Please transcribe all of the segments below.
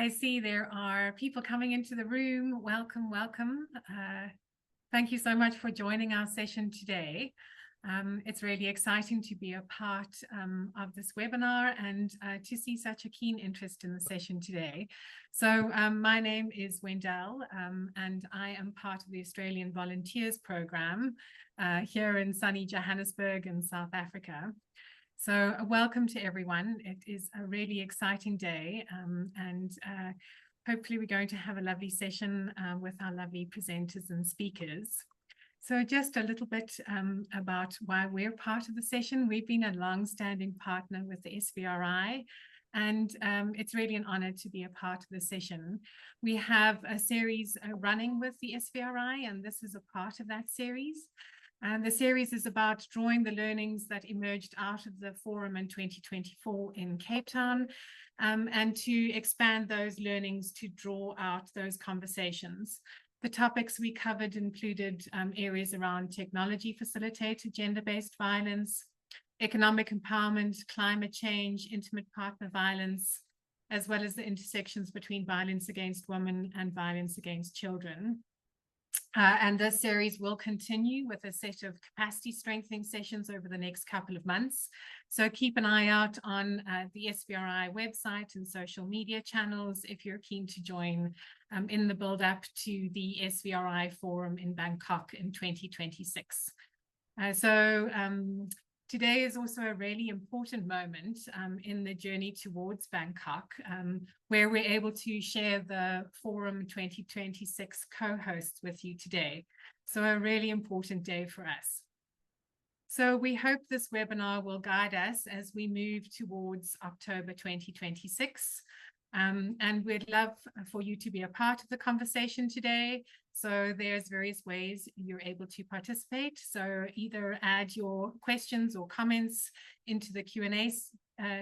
I see there are people coming into the room. Welcome, welcome. Thank you so much for joining our session today. It's really exciting to be a part of this webinar and to see such a keen interest in the session today. So my name is Wendell and I am part of the Australian Volunteers Program here in sunny Johannesburg in South Africa. So welcome to everyone. It is a really exciting day and hopefully we're going to have a lovely session with our lovely presenters and speakers. So just a little bit about why we're part of the session. We've been a long-standing partner with the SVRI, and it's really an honor to be a part of the session. We have a series running with the SVRI, and this is a part of that series. And the series is about drawing the learnings that emerged out of the forum in 2024 in Cape Town, and to expand those learnings to draw out those conversations. The topics we covered included areas around technology-facilitated gender-based violence, economic empowerment, climate change, intimate partner violence, as well as the intersections between violence against women and violence against children. And this series will continue with a set of capacity strengthening sessions over the next couple of months. So keep an eye out on the SVRI website and social media channels if you're keen to join in the build up to the SVRI Forum in Bangkok in 2026. Today is also a really important moment in the journey towards Bangkok, where we're able to share the Forum 2026 co-hosts with you today. So a really important day for us. So we hope this webinar will guide us as we move towards October 2026. And we'd love for you to be a part of the conversation today. So there's various ways you're able to participate. So either add your questions or comments into the Q&A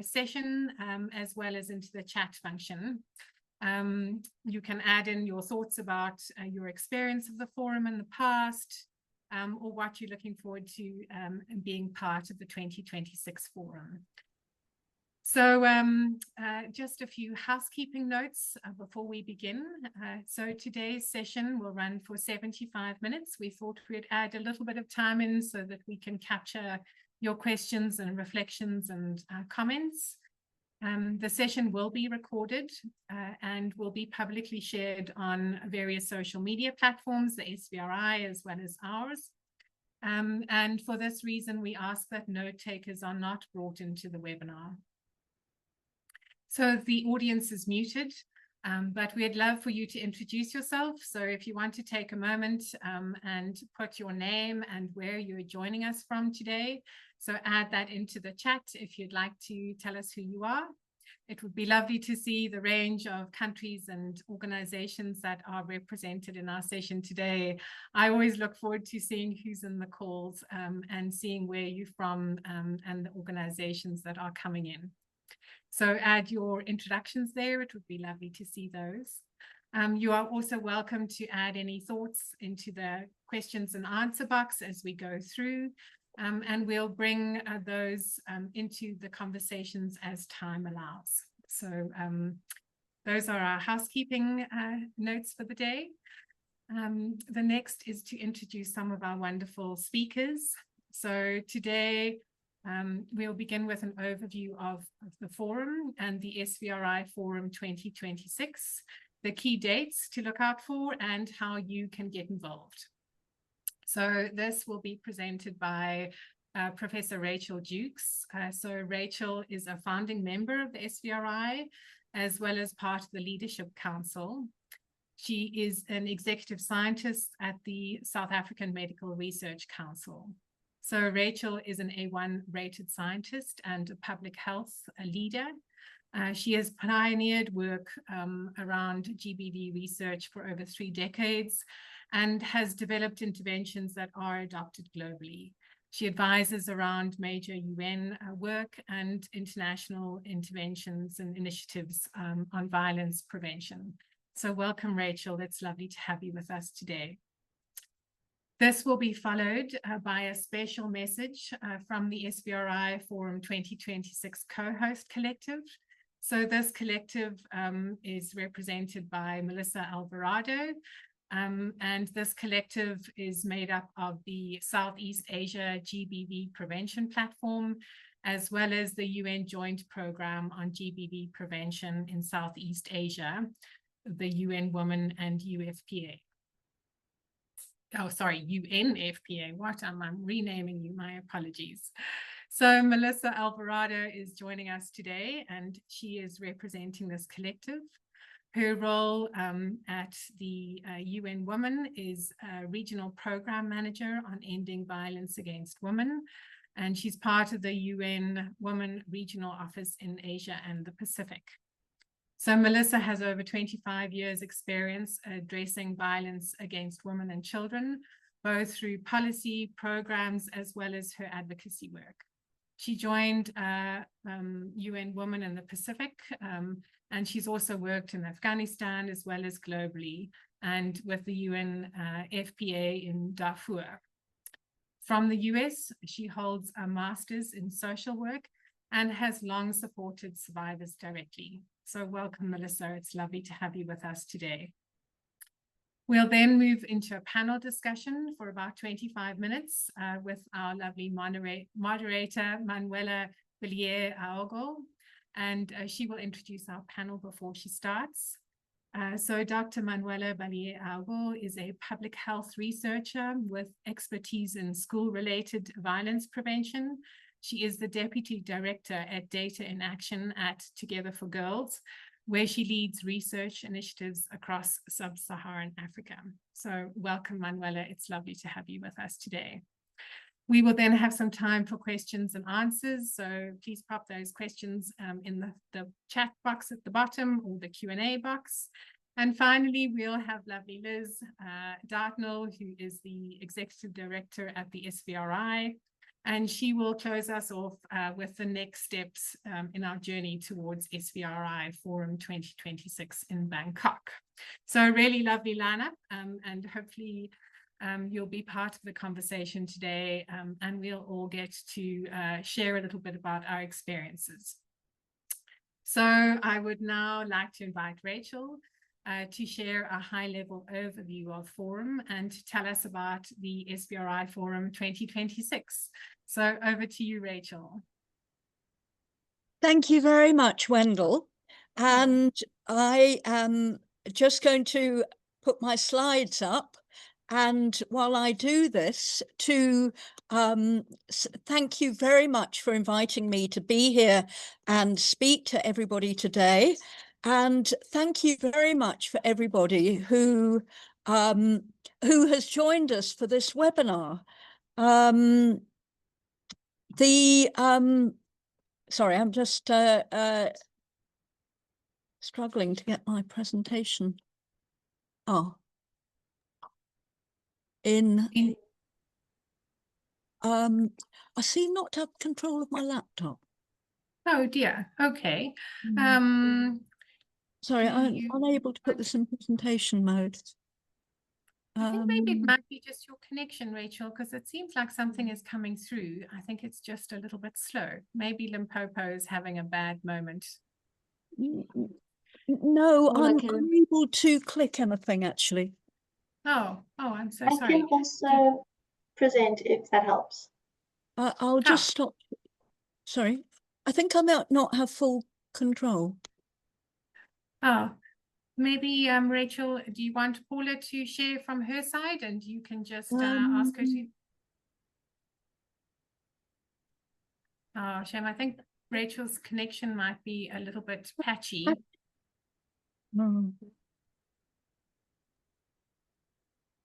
session, as well as into the chat function. You can add in your thoughts about your experience of the forum in the past, or what you're looking forward to being part of the 2026 forum. So just a few housekeeping notes before we begin. So today's session will run for 75 minutes. We thought we'd add a little bit of time in so that we can capture your questions and reflections and comments. The session will be recorded and will be publicly shared on various social media platforms, the SVRI as well as ours. And for this reason, we ask that note takers are not brought into the webinar. So the audience is muted, but we'd love for you to introduce yourself. So if you want to take a moment and put your name and where you're joining us from today, so add that into the chat if you'd like to tell us who you are. It would be lovely to see the range of countries and organizations that are represented in our session today. I always look forward to seeing who's in the calls and seeing where you're from and the organizations that are coming in. So add your introductions there. It would be lovely to see those. You are also welcome to add any thoughts into the questions and answer box as we go through, and we'll bring those into the conversations as time allows. So those are our housekeeping notes for the day. The next is to introduce some of our wonderful speakers. So today, we'll begin with an overview of the forum and the SVRI Forum 2026, the key dates to look out for, and how you can get involved. So this will be presented by Professor Rachel Dukes. So Rachel is a founding member of the SVRI, as well as part of the Leadership Council. She is an executive scientist at the South African Medical Research Council. So Rachel is an A1 rated scientist and a public health leader. She has pioneered work around GBV research for over 3 decades and has developed interventions that are adopted globally. She advises around major UN work and international interventions and initiatives on violence prevention. So welcome, Rachel. It's lovely to have you with us today. This will be followed by a special message from the SVRI Forum 2026 co-host collective. So this collective is represented by Melissa Alvarado, and this collective is made up of the Southeast Asia GBV Prevention Platform, as well as the UN Joint Program on GBV Prevention in Southeast Asia, the UN Women and UFPA. Oh, sorry, UNFPA. What am I renaming you? My apologies. So Melissa Alvarado is joining us today, and she is representing this collective. Her role at the UN Women is a regional program manager on ending violence against women, and she's part of the UN Women Regional Office in Asia and the Pacific. So Melissa has over 25 years experience addressing violence against women and children, both through policy programs as well as her advocacy work. She joined UN Women in the Pacific, and she's also worked in Afghanistan as well as globally, and with the UNFPA in Darfur. From the US, she holds a master's in social work and has long supported survivors directly. So welcome, Melissa. It's lovely to have you with us today. We'll then move into a panel discussion for about 25 minutes with our lovely moderator, Manuela Villiers-Aogo, and she will introduce our panel before she starts. So Dr. Manuela Villiers-Aogo is a public health researcher with expertise in school-related violence prevention. She is the Deputy Director at Data in Action at Together for Girls, where she leads research initiatives across sub-Saharan Africa. So welcome, Manuela. It's lovely to have you with us today. We will then have some time for questions and answers. So please pop those questions in the chat box at the bottom or the Q&A box. And finally, we'll have lovely Liz Dartnell, who is the Executive Director at the SVRI. And she will close us off with the next steps in our journey towards SVRI Forum 2026 in Bangkok. So a really lovely lineup, and hopefully you'll be part of the conversation today, and we'll all get to share a little bit about our experiences. So I would now like to invite Rachel to share a high-level overview of Forum and to tell us about the SVRI Forum 2026. So over to you, Rachel. Thank you very much, Wendell. And I am just going to put my slides up. And while I do this, to thank you very much for inviting me to be here and speak to everybody today. And thank you very much for everybody who has joined us for this webinar. Sorry, I'm just struggling to get my presentation. Oh. I seem not to have control of my laptop. Oh dear. Okay. Sorry, I'm unable to put this in presentation mode. I think maybe it might be just your connection, Rachel, because it seems like something is coming through. I think it's just a little bit slow. Maybe Limpopo is having a bad moment. No, I'm unable to click anything, actually. Oh, I'm so sorry. I can also present if that helps. I'll just stop. Sorry, I think I might not have full control. Oh, maybe Rachel, do you want Paula to share from her side, and you can just ask her to? Oh, shame. I think Rachel's connection might be a little bit patchy.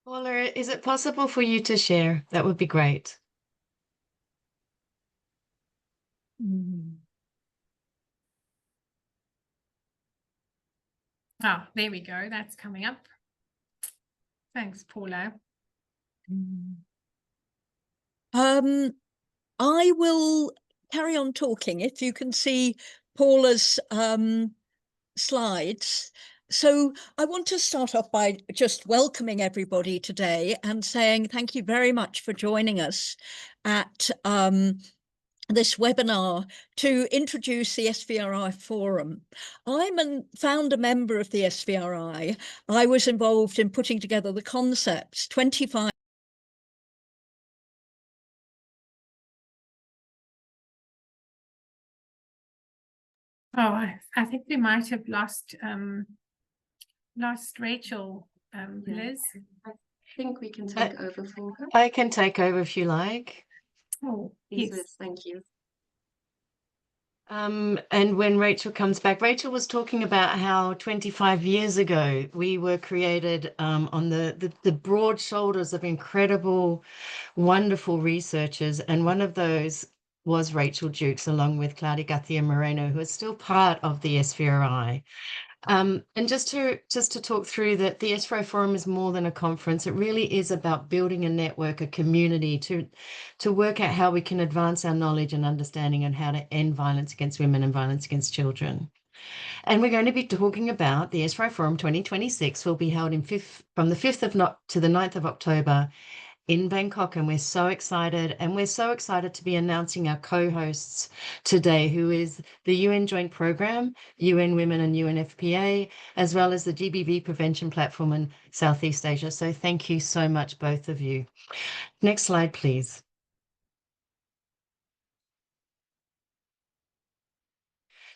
Paula, is it possible for you to share? That would be great. Oh, there we go. That's coming up. Thanks, Paula. I will carry on talking if you can see Paula's slides. So I want to start off by just welcoming everybody today and saying thank you very much for joining us at this webinar to introduce the SVRI Forum. I'm a founder member of the SVRI. I was involved in putting together the concepts 25 Oh, I think we might have lost Rachel, Liz. I think we can take over for her. I can take over if you like. Oh, Please, yes. Liz, thank you. And when Rachel comes back, Rachel was talking about how 25 years ago we were created on the broad shoulders of incredible, wonderful researchers. And one of those was Rachel Dukes, along with Claudia Garcia Moreno, who is still part of the SVRI. And just to talk through that, the SVRI Forum is more than a conference. It really is about building a network, a community to work out how we can advance our knowledge and understanding on how to end violence against women and violence against children. And we're going to be talking about the SVRI Forum 2026 will be held from the 5th to the 9th of October in Bangkok, and we're so excited. And we're so excited to be announcing our co-hosts today, who is the UN Joint Program, UN Women and UNFPA, as well as the GBV Prevention Platform in Southeast Asia. So thank you so much, both of you. Next slide, please.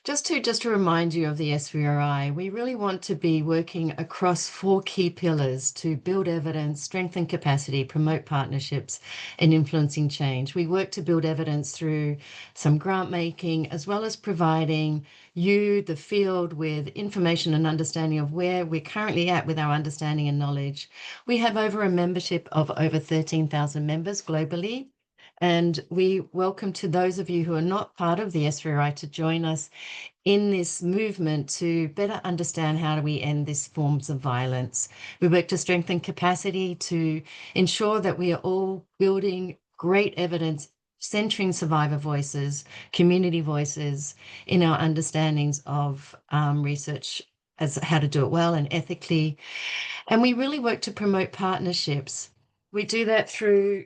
Just to remind you of the SVRI, we really want to be working across 4 key pillars to build evidence, strengthen capacity, promote partnerships, and influencing change. We work to build evidence through some grant making, as well as providing you, the field, with information and understanding of where we're currently at with our understanding and knowledge. We have over a membership of over 13,000 members globally. And we welcome to those of you who are not part of the SVRI to join us in this movement to better understand how do we end these forms of violence. We work to strengthen capacity to ensure that we are all building great evidence, centering survivor voices, community voices in our understandings of research as how to do it well and ethically. And we really work to promote partnerships. We do that through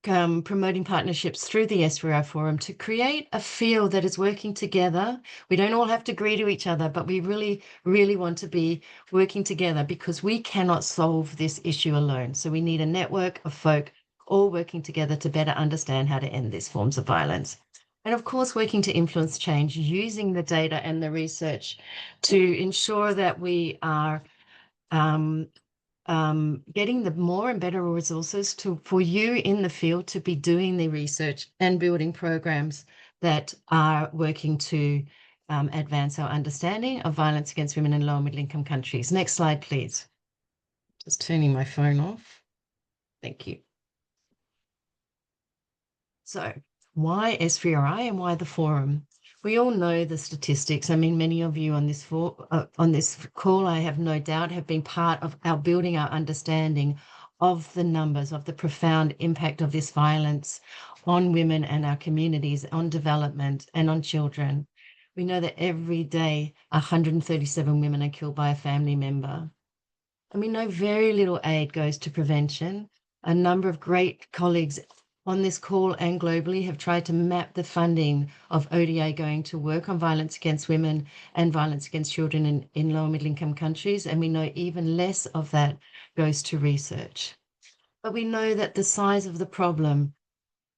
promoting partnerships through the SVRI Forum to create a field that is working together. We don't all have to agree to each other, but we really, really want to be working together because we cannot solve this issue alone. So we need a network of folk all working together to better understand how to end these forms of violence. And of course, working to influence change using the data and the research to ensure that we are getting the more and better resources for you in the field to be doing the research and building programs that are working to advance our understanding of violence against women in low and middle income countries. Next slide, please. Just turning my phone off. Thank you. So why SVRI and why the forum? We all know the statistics. I mean, many of you on this call, I have no doubt, have been part of building our understanding of the numbers, of the profound impact of this violence on women and our communities, on development and on children. We know that every day 137 women are killed by a family member. And we know very little aid goes to prevention. A number of great colleagues on this call and globally have tried to map the funding of ODA going to work on violence against women and violence against children in low and middle income countries. And we know even less of that goes to research. But we know that the size of the problem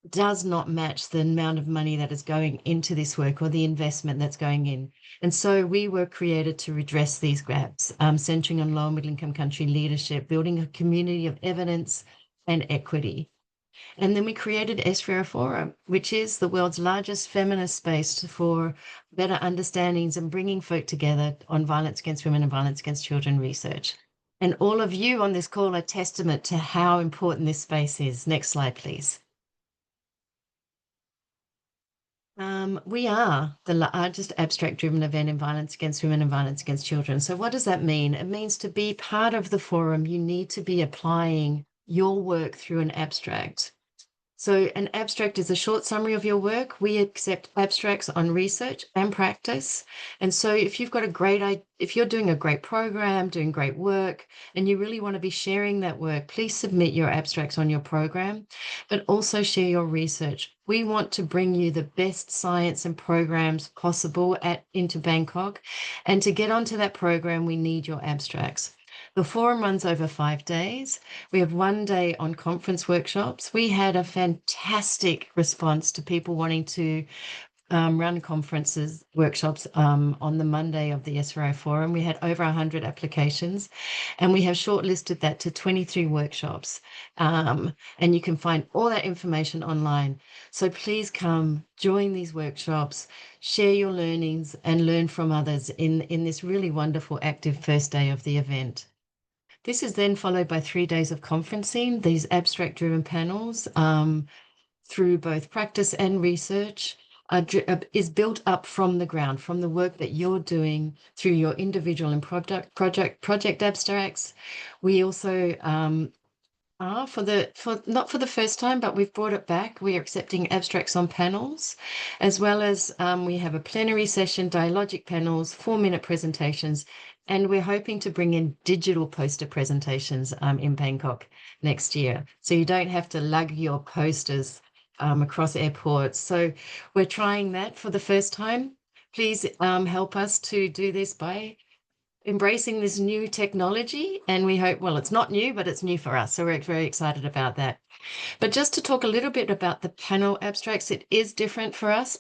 does not match the amount of money that is going into this work or the investment that's going in. And so we were created to redress these gaps, centering on low and middle income country leadership, building a community of evidence and equity. And then we created SVRI Forum, which is the world's largest feminist space for better understandings and bringing folk together on violence against women and violence against children research. And all of you on this call are testament to how important this space is. Next slide, please. We are the largest abstract-driven event in violence against women and violence against children. So what does that mean? It means to be part of the forum, you need to be applying your work through an abstract. So an abstract is a short summary of your work. We accept abstracts on research and practice. And so if you've got if you're doing a great program, doing great work, and you really want to be sharing that work, please submit your abstracts on your program, but also share your research. We want to bring you the best science and programs possible into Bangkok. And to get onto that program, we need your abstracts. The forum runs over 5 days. We have 1 day on conference workshops. We had a fantastic response to people wanting to run conferences, workshops on the Monday of the SVRI Forum. We had over 100 applications, and we have shortlisted that to 23 workshops. And you can find all that information online. So please come, join these workshops, share your learnings, and learn from others in this really wonderful, active first day of the event. This is then followed by 3 days of conferencing, these abstract-driven panels through both practice and research is built up from the ground, from the work that you're doing through your individual and project abstracts. We also not for the first time, but we've brought it back. We are accepting abstracts on panels, as well as we have a plenary session, dialogic panels, 4-minute presentations, and we're hoping to bring in digital poster presentations in Bangkok next year. So you don't have to lug your posters across airports. So we're trying that for the first time. Please help us to do this by embracing this new technology. And we hope, well, it's not new, but it's new for us. So we're very excited about that. But just to talk a little bit about the panel abstracts, it is different for us.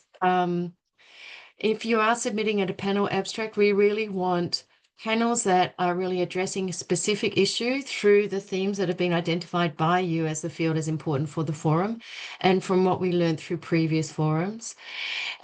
If you are submitting a panel abstract, we really want panels that are really addressing a specific issue through the themes that have been identified by you as the field as important for the forum, and from what we learned through previous forums.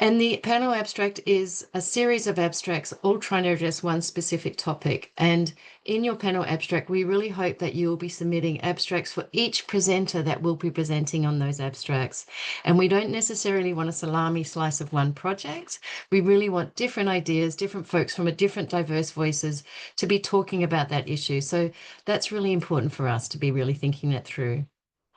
And the panel abstract is a series of abstracts all trying to address one specific topic. And in your panel abstract, we really hope that you will be submitting abstracts for each presenter that will be presenting on those abstracts. And we don't necessarily want a salami slice of one project. We really want different ideas, different folks from a different diverse voices to be talking about that issue. So that's really important for us to be really thinking that through.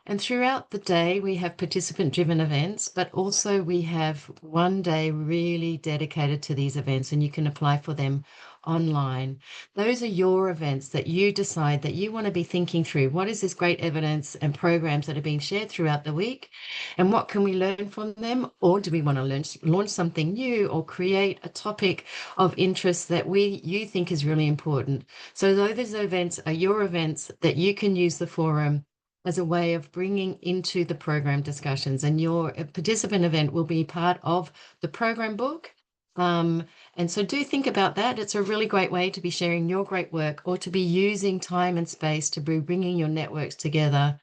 And throughout the day, we have participant-driven events, but also we have 1 day really dedicated to these events, and you can apply for them online. Those are your events that you decide that you want to be thinking through. What is this great evidence and programs that are being shared throughout the week, and what can we learn from them? Or do we want to launch something new or create a topic of interest that you think is really important? So those events are your events that you can use the forum as a way of bringing into the program discussions, and your participant event will be part of the program book. And so do think about that. It's a really great way to be sharing your great work, or to be using time and space to be bringing your networks together,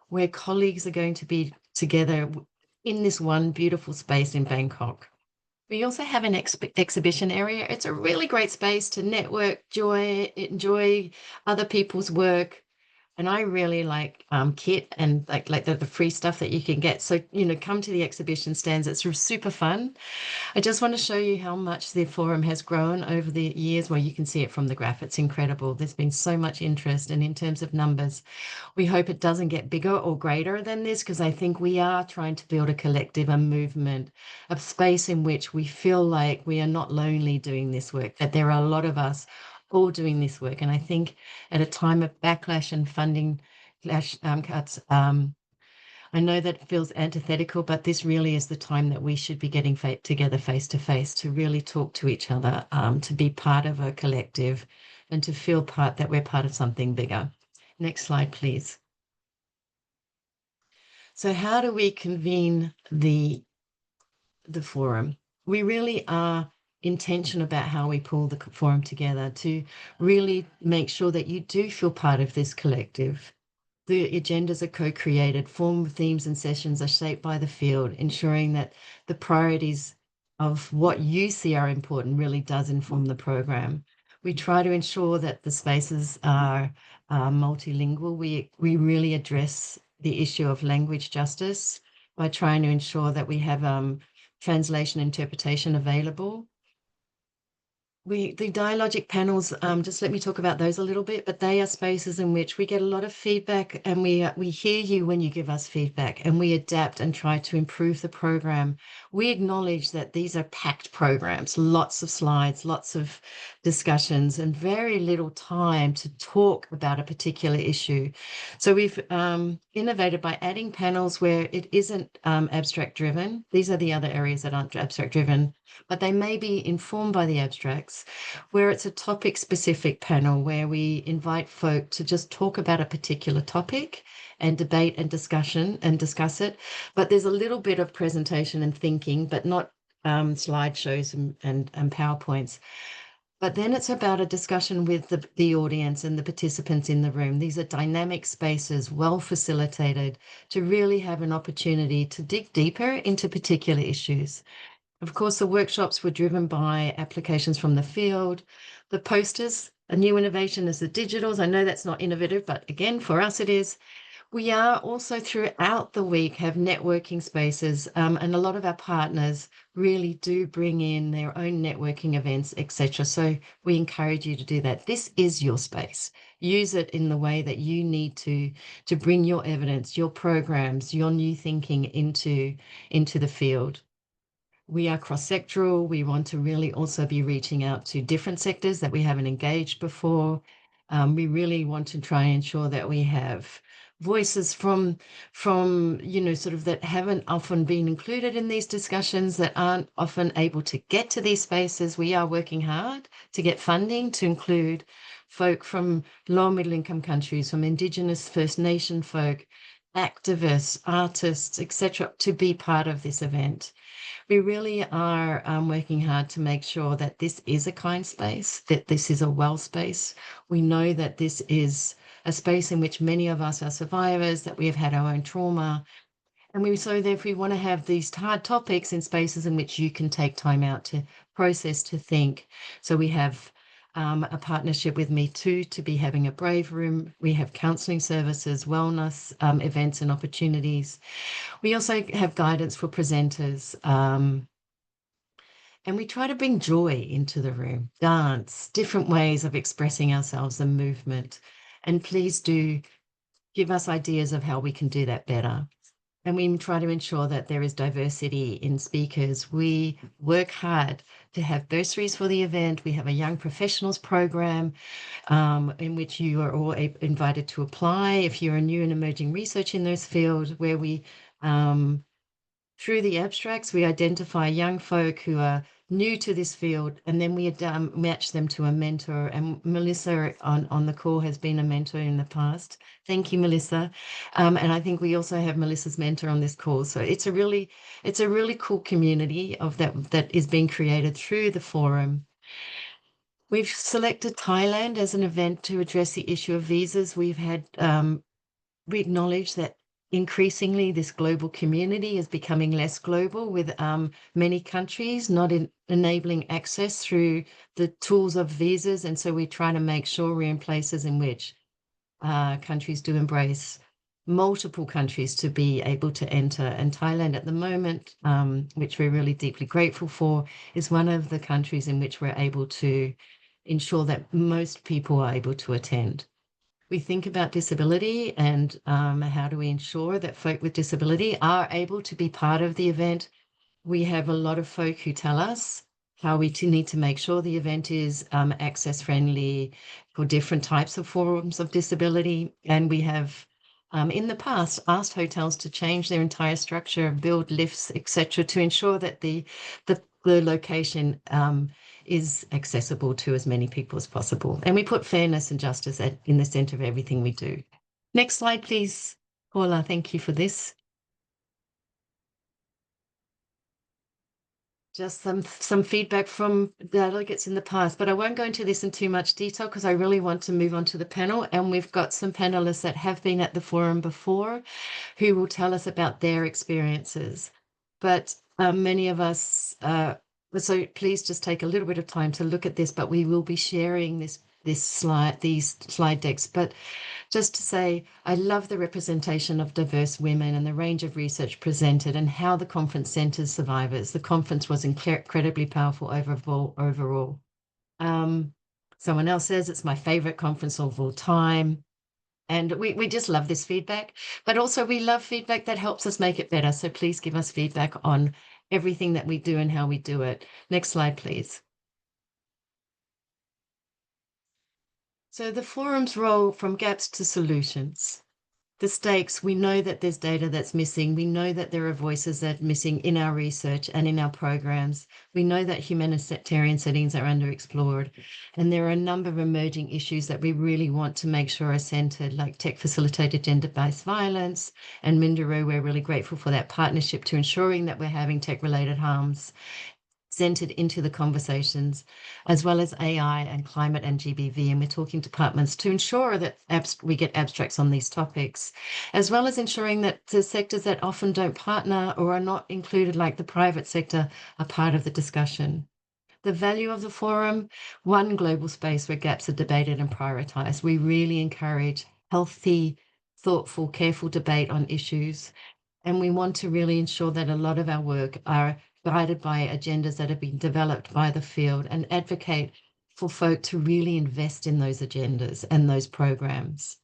where colleagues are going to be together in this one beautiful space in Bangkok. We also have an exhibition area. It's a really great space to network, enjoy other people's work. And I really like kit and like the free stuff that you can get. So, come to the exhibition stands. It's super fun. I just want to show you how much the forum has grown over the years. Well, you can see it from the graph. It's incredible. There's been so much interest. And in terms of numbers, we hope it doesn't get bigger or greater than this, because I think we are trying to build a collective, a movement, a space in which we feel like we are not lonely doing this work, that there are a lot of us all doing this work. And I think at a time of backlash and funding cuts, I know that feels antithetical, but this really is the time that we should be getting together face to face to really talk to each other, to be part of a collective, and to feel that we're part of something bigger. Next slide, please. So how do we convene the forum? We really are intention about how we pull the forum together to really make sure that you do feel part of this collective. The agendas are co-created, form themes and sessions are shaped by the field, ensuring that the priorities of what you see are important really does inform the program. We try to ensure that the spaces are multilingual. We really address the issue of language justice by trying to ensure that we have translation interpretation available. The dialogic panels, just let me talk about those a little bit, but they are spaces in which we get a lot of feedback, and we hear you when you give us feedback, and we adapt and try to improve the program. We acknowledge that these are packed programs, lots of slides, lots of discussions, and very little time to talk about a particular issue. So we've innovated by adding panels where it isn't abstract driven. These are the other areas that aren't abstract driven, but they may be informed by the abstracts, where it's a topic specific panel where we invite folk to just talk about a particular topic and debate and discuss it. But there's a little bit of presentation and thinking, but not slideshows and PowerPoints. But then it's about a discussion with the audience and the participants in the room. These are dynamic spaces, well facilitated, to really have an opportunity to dig deeper into particular issues. Of course, the workshops were driven by applications from the field. The posters, a new innovation is the digitals. I know that's not innovative, but again, for us it is. We are also throughout the week have networking spaces, and a lot of our partners really do bring in their own networking events, etc. So we encourage you to do that. This is your space. Use it in the way that you need to bring your evidence, your programs, your new thinking into the field. We are cross-sectoral. We want to really also be reaching out to different sectors that we haven't engaged before. We really want to try and ensure that we have voices from sort of that haven't often been included in these discussions, that aren't often able to get to these spaces. We are working hard to get funding to include folk from low middle income countries, from Indigenous First Nation folk, activists, artists, etc., to be part of this event. We really are working hard to make sure that this is a kind space, that this is a well space. We know that this is a space in which many of us are survivors, that we have had our own trauma. And therefore we want to have these hard topics in spaces in which you can take time out to process, to think. So we have a partnership with Me Too to be having a Brave Room. We have counselling services, wellness events and opportunities. We also have guidance for presenters. And we try to bring joy into the room, dance, different ways of expressing ourselves and movement. And please do give us ideas of how we can do that better. And we try to ensure that there is diversity in speakers. We work hard to have bursaries for the event. We have a young professionals program in which you are all invited to apply if you're a new and emerging research in this field, where we, through the abstracts, we identify young folk who are new to this field, and then we match them to a mentor. And Melissa on the call has been a mentor in the past. Thank you, Melissa. And I think we also have Melissa's mentor on this call. So it's a really cool community of that is being created through the forum. We've selected Thailand as an event to address the issue of visas. We acknowledge that increasingly this global community is becoming less global, with many countries not enabling access through the tools of visas. And so we try to make sure we're in places in which countries do embrace multiple countries to be able to enter. And Thailand at the moment, which we're really deeply grateful for, is one of the countries in which we're able to ensure that most people are able to attend. We think about disability and how do we ensure that folk with disability are able to be part of the event. We have a lot of folk who tell us how we need to make sure the event is access friendly for different types of forms of disability. And we have in the past asked hotels to change their entire structure, build lifts, etc., to ensure that the location is accessible to as many people as possible. And we put fairness and justice in the center of everything we do. Next slide, please. Paula, thank you for this. Just some feedback from delegates in the past, but I won't go into this in too much detail because I really want to move on to the panel. And we've got some panelists that have been at the forum before who will tell us about their experiences. But many of us, so please just take a little bit of time to look at this, but we will be sharing these slide decks. But just to say, I love the representation of diverse women and the range of research presented and how the conference centers survivors. The conference was incredibly powerful overall. Someone else says it's my favorite conference of all time. And we just love this feedback, but also we love feedback that helps us make it better. So please give us feedback on everything that we do and how we do it. Next slide, please. So the forum's role from gaps to solutions. The stakes, we know that there's data that's missing. We know that there are voices that are missing in our research and in our programs. We know that humanitarian settings are underexplored. And there are a number of emerging issues that we really want to make sure are centered, like tech-facilitated gender-based violence. And Mindero, we're really grateful for that partnership to ensuring that we're having tech-related harms centered into the conversations, as well as AI and climate and GBV. And we're talking departments to ensure that we get abstracts on these topics, as well as ensuring that the sectors that often don't partner or are not included, like the private sector, are part of the discussion. The value of the forum, one global space where gaps are debated and prioritized. We really encourage healthy, thoughtful, careful debate on issues. And we want to really ensure that a lot of our work are guided by agendas that have been developed by the field and advocate for folk to really invest in those agendas and those programs.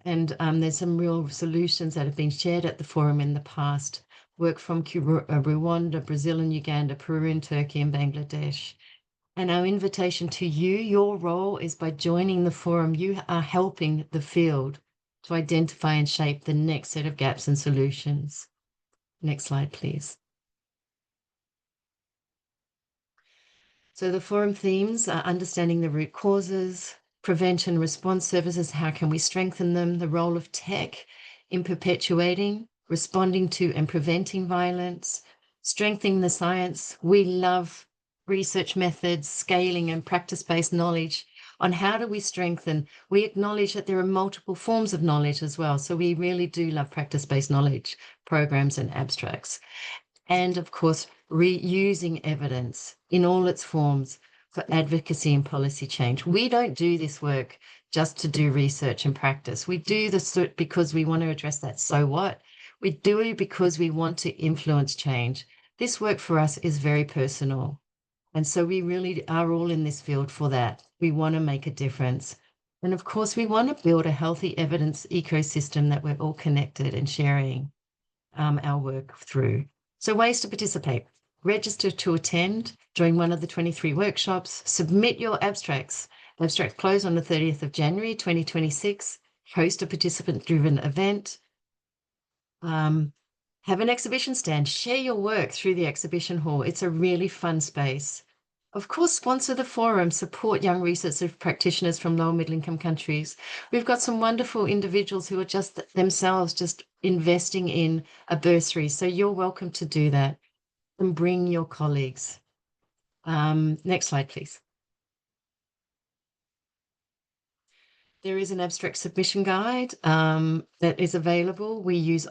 And there's some real solutions that have been shared at the forum in the past, work from Rwanda, Brazil and Uganda, Peru and Turkey and Bangladesh. And our invitation to you, your role is by joining the forum, you are helping the field to identify and shape the next set of gaps and solutions. Next slide, please. So the forum themes are understanding the root causes, prevention response services, how can we strengthen them, the role of tech in perpetuating, responding to and preventing violence, strengthening the science. We love research methods, scaling and practice-based knowledge on how do we strengthen. We acknowledge that there are multiple forms of knowledge as well. So we really do love practice-based knowledge programs and abstracts. And of course, reusing evidence in all its forms for advocacy and policy change. We don't do this work just to do research and practice. We do this because we want to address that so what. We do it because we want to influence change. This work for us is very personal. And so we really are all in this field for that. We want to make a difference. And of course, we want to build a healthy evidence ecosystem that we're all connected and sharing our work through. So ways to participate: register to attend, join one of the 23 workshops, submit your abstracts. Abstracts close on the 30th of January, 2026, host a participant-driven event, have an exhibition stand, share your work through the exhibition hall. It's a really fun space. Of course, sponsor the forum, support young research practitioners from low middle income countries. We've got some wonderful individuals who are just themselves just investing in a bursary. So you're welcome to do that and bring your colleagues. Next slide, please. There is an abstract submission guide that is available. We use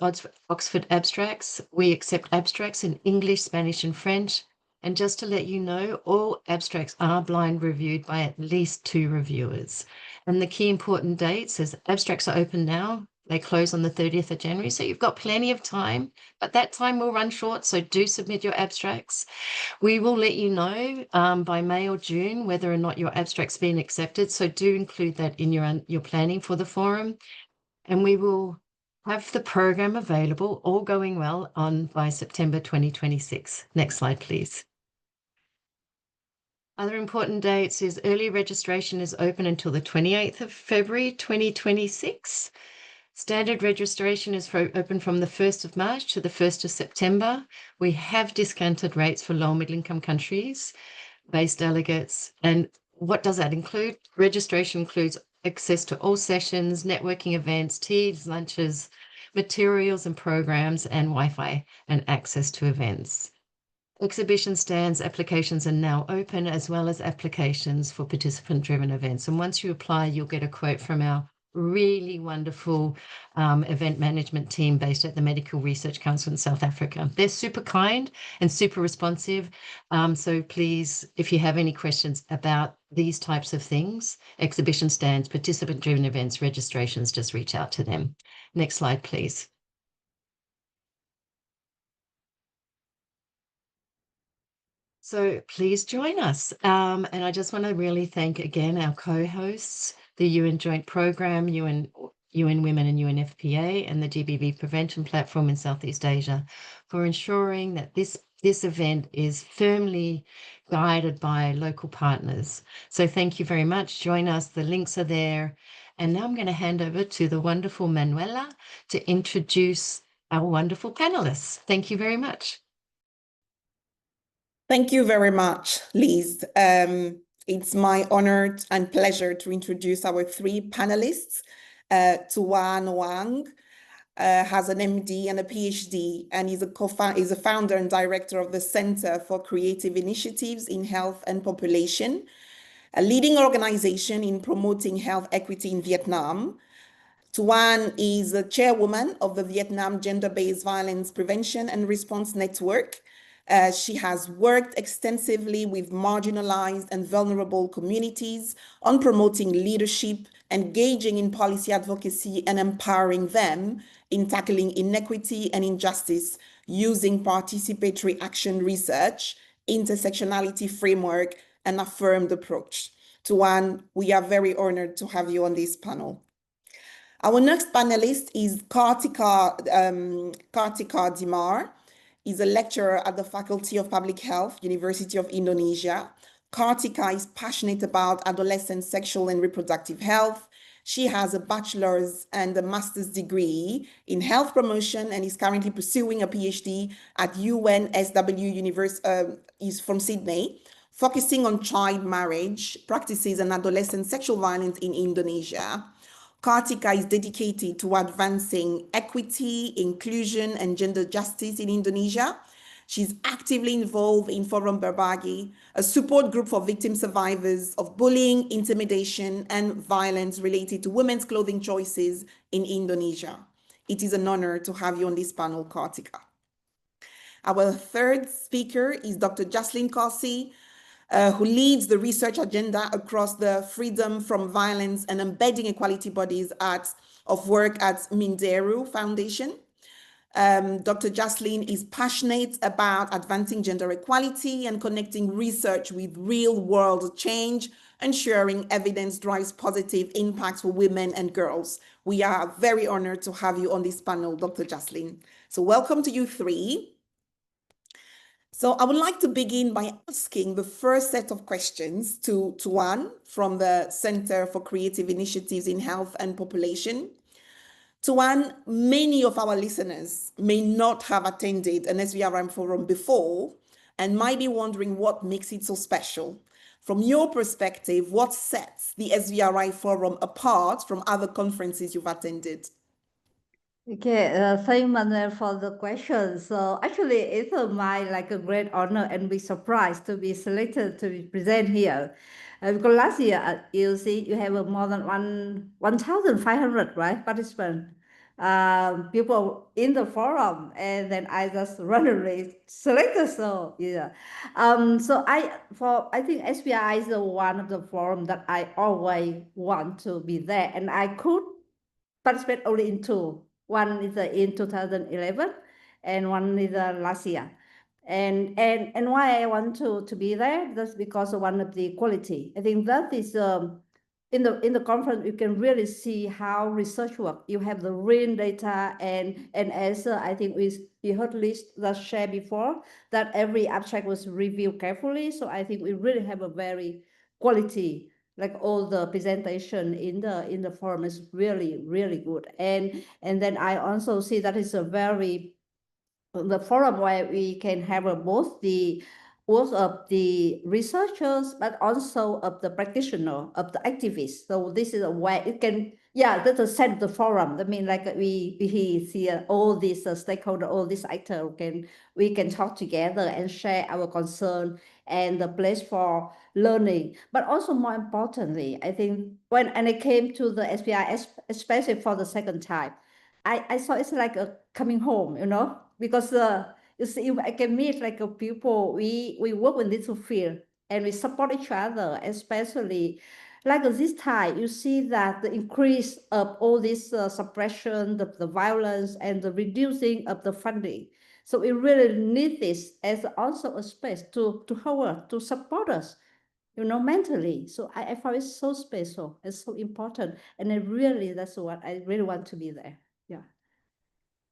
Oxford abstracts. We accept abstracts in English, Spanish, and French. And just to let you know, all abstracts are blind reviewed by at least 2 reviewers. And the key important dates is abstracts are open now. They close on the 30th of January. So you've got plenty of time, but that time will run short. So do submit your abstracts. We will let you know by May or June whether or not your abstract's been accepted. So do include that in your planning for the forum. And we will have the program available, all going well, by September 2026. Next slide, please. Other important dates is early registration is open until the 28th of February 2026. Standard registration is open from the 1st of March to the 1st of September. We have discounted rates for low middle income countries, base delegates. And what does that include? Registration includes access to all sessions, networking events, teas, lunches, materials and programs, and Wi-Fi and access to events. Exhibition stands applications are now open, as well as applications for participant-driven events. And once you apply, you'll get a quote from our really wonderful event management team based at the Medical Research Council in South Africa. They're super kind and super responsive. So please, if you have any questions about these types of things, exhibition stands, participant-driven events, registrations, just reach out to them. Next slide, please. So please join us. And I just want to really thank again our co-hosts, the UN Joint Program, UN Women and UNFPA, and the GBV Prevention Platform in Southeast Asia for ensuring that this event is firmly guided by local partners. So thank you very much. Join us. The links are there. And now I'm going to hand over to the wonderful Manuela to introduce our wonderful panelists. Thank you very much. Thank you very much, Liz. It's my honor and pleasure to introduce our three panelists. Tuan Wang has an MD and a PhD, and is a founder and director of the Center for Creative Initiatives in Health and Population, a leading organization in promoting health equity in Vietnam. Tuan is a chairwoman of the Vietnam Gender-Based Violence Prevention and Response Network. She has worked extensively with marginalized and vulnerable communities on promoting leadership, engaging in policy advocacy, and empowering them in tackling inequity and injustice using participatory action research, intersectionality framework, and affirmed approach. Tuan, we are very honored to have you on this panel. Our next panelist is Kartika Dimar. Is a lecturer at the Faculty of Public Health, University of Indonesia. Kartika is passionate about adolescent sexual and reproductive health. She has a bachelor's and a master's degree in health promotion and is currently pursuing a PhD at UNSW University, is from Sydney, focusing on child marriage, practices and adolescent sexual violence in Indonesia. Kartika is dedicated to advancing equity, inclusion, and gender justice in Indonesia. She's actively involved in Forum Berbagi, a support group for victim survivors of bullying, intimidation, and violence related to women's clothing choices in Indonesia. It is an honor to have you on this panel, Kartika. Our third speaker is Dr. Jaslyn Corsi, who leads the research agenda across the Freedom from Violence and Embedding Equality Bodies of work at Minderu Foundation. Dr. Jaslyn is passionate about advancing gender equality and connecting research with real-world change, ensuring evidence drives positive impacts for women and girls. We are very honored to have you on this panel, Dr. Jaslyn. So welcome to you three. So I would like to begin by asking the first set of questions to Tuan from the Center for Creative Initiatives in Health and Population. Tuan, many of our listeners may not have attended an SVRI Forum before and might be wondering what makes it so special. From your perspective, what sets the SVRI Forum apart from other conferences you've attended? Okay, thank you, Manuel, for the question. So actually, it's a great honor and be surprised to be selected to be present here. Because last year at EOC, you have more than 1,500 right participants, people in the forum, and then I just randomly selected. So yeah, so I think SVRI is one of the forum that I always want to be there, and I could participate only in two. One is in 2011 and one is last year. And why I want to be there, that's because of one of the quality. I think that is in the conference you can really see how research work. You have the real data and as I think we heard Liz that share before that every abstract was reviewed carefully. So I think we really have a very quality, like all the presentation in the forum is really, really good. And then I also see that it's a very, the forum where we can have both of the researchers, but also of the practitioner, of the activists. So this is a way it can, yeah, that's a set of the forum. I mean, like we see all these stakeholders, all these actors, we can talk together and share our concern and the place for learning. But also more importantly, I think when I came to the SVRI, especially for the second time, I saw it's like a coming home, because you see, I can meet like people, we work in this field and we support each other, especially like this time, you see that the increase of all this suppression, the violence and the reducing of the funding. So we really need this as also a space to her, to support us, mentally. So I found it so special and so important. And that's what I really want to be there. Yeah.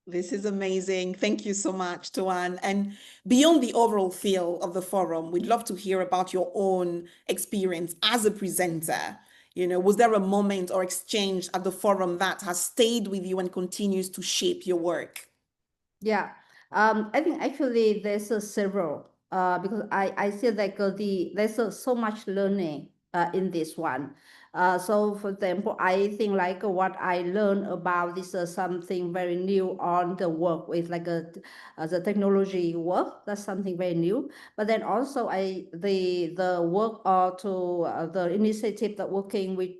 This is amazing. Thank you so much, Tuan. And beyond the overall feel of the forum, we'd love to hear about your own experience as a presenter. Was there a moment or exchange at the forum that has stayed with you and continues to shape your work? Yeah, I think actually there's several because I feel like there's so much learning in this one. So for example, I think like what I learned about this something very new on the work with like the technology work. That's something very new. But then also the work or to the initiative that working with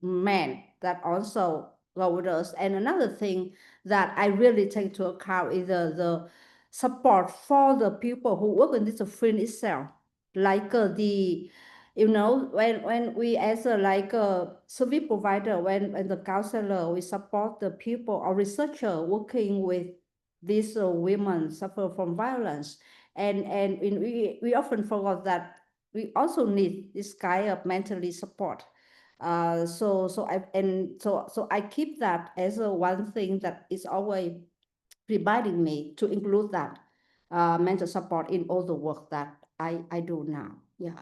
men that also go with us. And another thing that I really take into account is the support for the people who work in this field itself, like when we as a service provider, when the counselor, we support the people or researcher working with these women suffer from violence, and we often forget that we also need this kind of mentally support. So I keep that as one thing that is always reminding me to include that mental support in all the work that I do now. Yeah.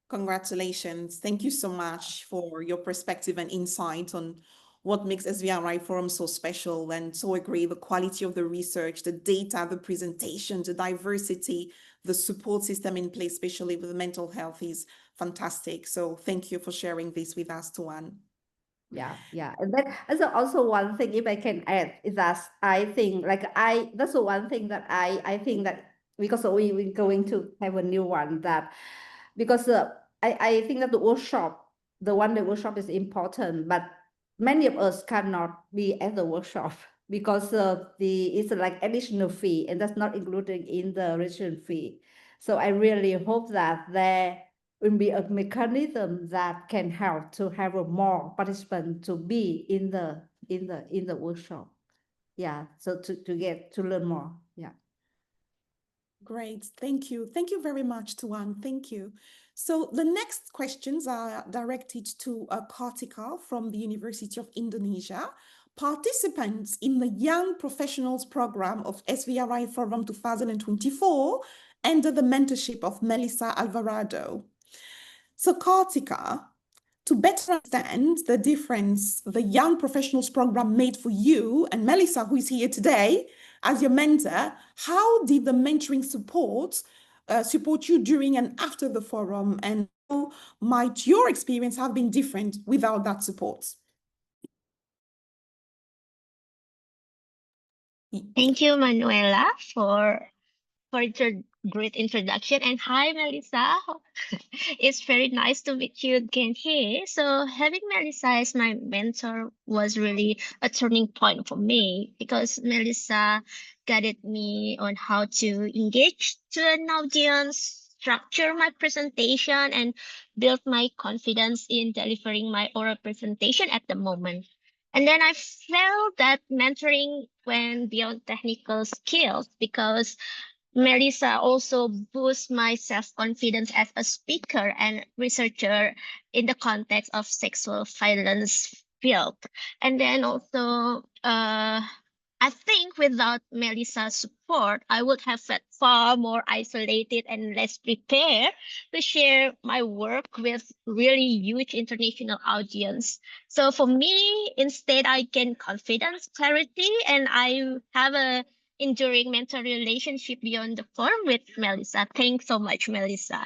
Congratulations. Thank you so much for your perspective and insight on what makes SVRI Forum so special, and so agree the quality of the research, the data, the presentation, the diversity, the support system in place, especially with mental health, is fantastic. So thank you for sharing this with us, Tuan. Yeah. And that's also one thing, if I can add, is that I think that's the one thing that I think that because we're going to have a new one, that because I think that the workshop is important, but many of us cannot be at the workshop because it's like additional fee, and that's not included in the registration fee. So I really hope that there will be a mechanism that can help to have more participants to be in the workshop. Yeah, so to get to learn more. Yeah. Great, thank you. Thank you very much, Tuan. Thank you. So the next questions are directed to Kartika from the University of Indonesia. Participants in the Young Professionals Program of SVRI Forum 2024 under the mentorship of Melissa Alvarado. So Kartika, to better understand the difference the Young Professionals Program made for you and Melissa, who is here today as your mentor, how did the mentoring support you during and after the forum, and how might your experience have been different without that support? Thank you, Manuela, for your great introduction. And hi, Melissa. It's very nice to meet you again here. So having Melissa as my mentor was really a turning point for me, because Melissa guided me on how to engage to an audience, structure my presentation, and build my confidence in delivering my oral presentation at the moment. And then I felt that mentoring went beyond technical skills, because Melissa also boosts my self-confidence as a speaker and researcher in the context of sexual violence field. And then also, I think without Melissa's support, I would have felt far more isolated and less prepared to share my work with really huge international audience. So for me, instead, I gain confidence, clarity, and I have a enduring mentor relationship beyond the forum with Melissa. Thanks so much, Melissa.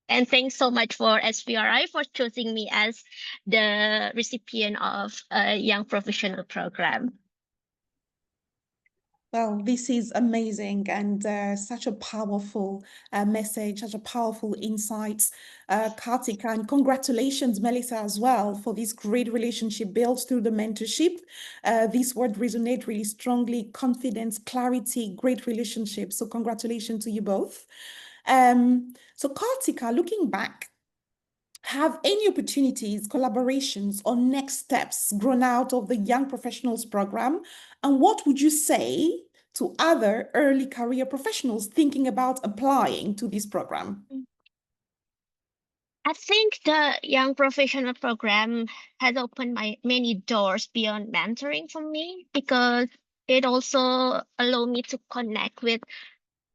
And thanks so much for SVRI for choosing me as the recipient of a Young Professional Program. Well, this is amazing, and such a powerful message, such a powerful insight, Kartika, and congratulations, Melissa, as well, for this great relationship built through the mentorship. This word resonates really strongly: confidence, clarity, great relationship. So congratulations to you both. So Kartika, looking back, have any opportunities, collaborations, or next steps grown out of the Young Professionals Program? And what would you say to other early career professionals thinking about applying to this program? I think the Young Professional Program has opened many doors beyond mentoring for me, because it also allowed me to connect with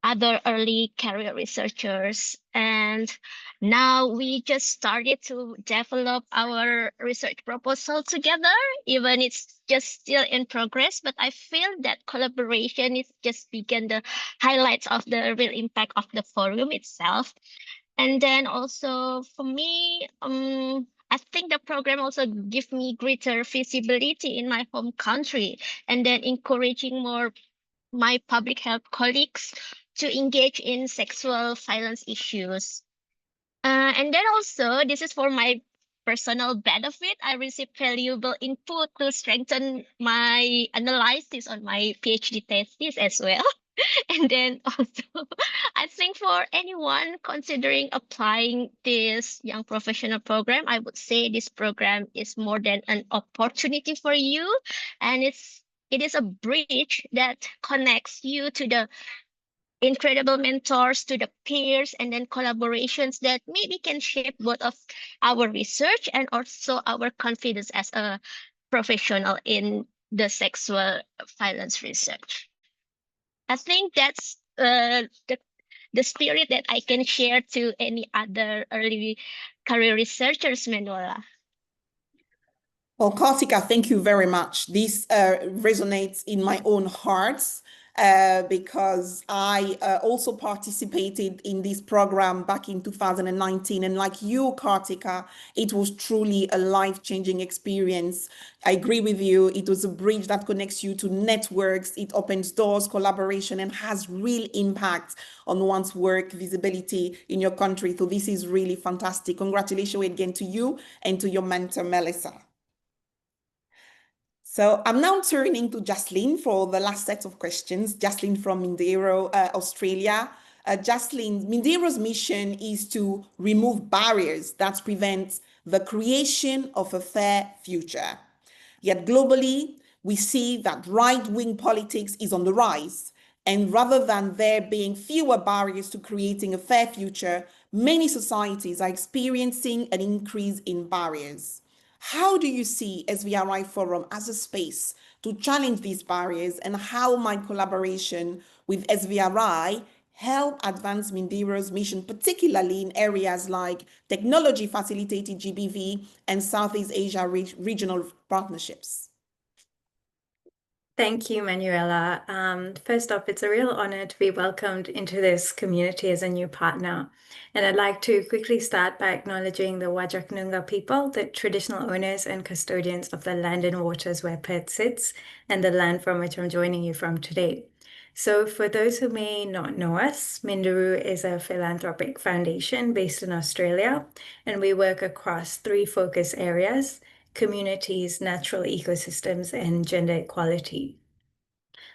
other early career researchers. And now we just started to develop our research proposal together, even it's just still in progress. But I feel that collaboration is just begin the highlights of the real impact of the forum itself. And then also for me, I think the program also give me greater visibility in my home country, and then encouraging more my public health colleagues to engage in sexual violence issues. And then also, this is for my personal benefit. I received valuable input to strengthen my analysis on my PhD thesis as well. And then also, I think for anyone considering applying this young professional program, I would say this program is more than an opportunity for you, and it is a bridge that connects you to the incredible mentors, to the peers, and then collaborations that maybe can shape both of our research and also our confidence as a professional in the sexual violence research. I think that's the spirit that I can share to any other early career researchers, Manuela. Well, Kartika, thank you very much. This resonates in my own heart because I also participated in this program back in 2019. And like you, Kartika, it was truly a life-changing experience. I agree with you. It was a bridge that connects you to networks. It opens doors, collaboration, and has real impact on one's work, visibility in your country. So this is really fantastic. Congratulations again to you and to your mentor, Melissa. So I'm now turning to Jaslyn for the last set of questions. Jaslyn from Mindero, Australia. Jaslyn, Mindero's mission is to remove barriers that prevent the creation of a fair future. Yet globally, we see that right-wing politics is on the rise. And rather than there being fewer barriers to creating a fair future, many societies are experiencing an increase in barriers. How do you see SVRI Forum as a space to challenge these barriers, and how might collaboration with SVRI help advance Mindero's mission, particularly in areas like technology-facilitated GBV and Southeast Asia regional partnerships? Thank you, Manuela. First off, it's a real honor to be welcomed into this community as a new partner. And I'd like to quickly start by acknowledging the Whadjuk Noongar people, the traditional owners and custodians of the land and waters where Perth sits, and the land from which I'm joining you from today. So for those who may not know us, Minderoo is a philanthropic foundation based in Australia, and we work across 3 focus areas: communities, natural ecosystems, and gender equality.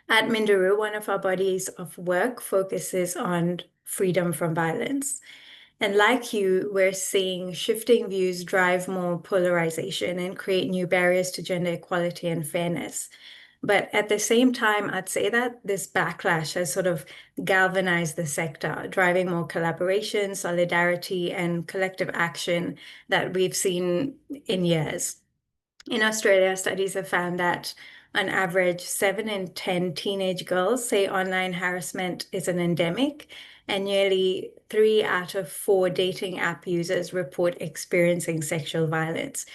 At Minderoo, one of our bodies of work focuses on freedom from violence. And like you, we're seeing shifting views drive more polarization and create new barriers to gender equality and fairness. But at the same time, I'd say that this backlash has sort of galvanized the sector, driving more collaboration, solidarity, and collective action that we've seen in years. In Australia, studies have found that on average, 7 in 10 teenage girls say online harassment is an endemic, and nearly 3 out of 4 dating app users report experiencing sexual violence.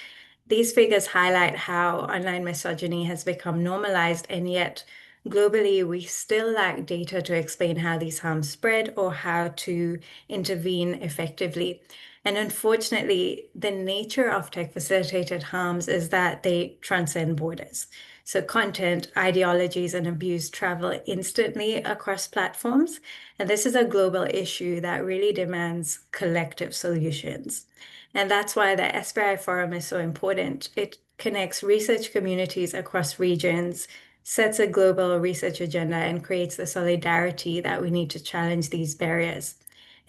These figures highlight how online misogyny has become normalized, and yet globally, we still lack data to explain how these harms spread or how to intervene effectively. And unfortunately, the nature of tech-facilitated harms is that they transcend borders. So content, ideologies, and abuse travel instantly across platforms. And this is a global issue that really demands collective solutions. And that's why the SVRI Forum is so important. It connects research communities across regions, sets a global research agenda, and creates the solidarity that we need to challenge these barriers.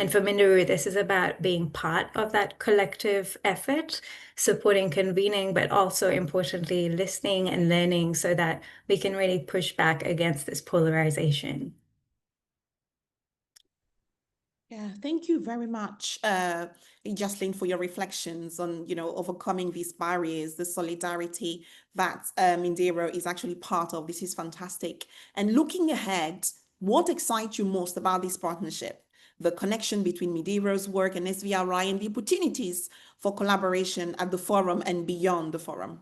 And for Minderoo, this is about being part of that collective effort, supporting convening, but also importantly, listening and learning so that we can really push back against this polarization. Yeah, thank you very much, Jocelyn, for your reflections on, overcoming these barriers, the solidarity that Mindero is actually part of. This is fantastic. And looking ahead, what excites you most about this partnership? The connection between Mindero's work and SVRI and the opportunities for collaboration at the forum and beyond the forum.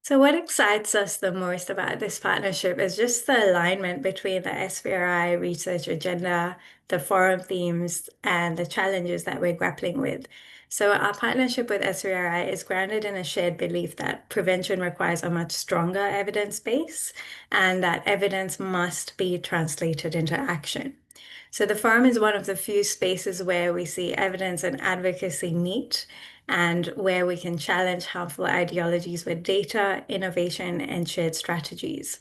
So what excites us the most about this partnership is just the alignment between the SVRI research agenda, the forum themes, and the challenges that we're grappling with. So our partnership with SVRI is grounded in a shared belief that prevention requires a much stronger evidence base and that evidence must be translated into action. So the forum is one of the few spaces where we see evidence and advocacy meet, and where we can challenge harmful ideologies with data, innovation, and shared strategies.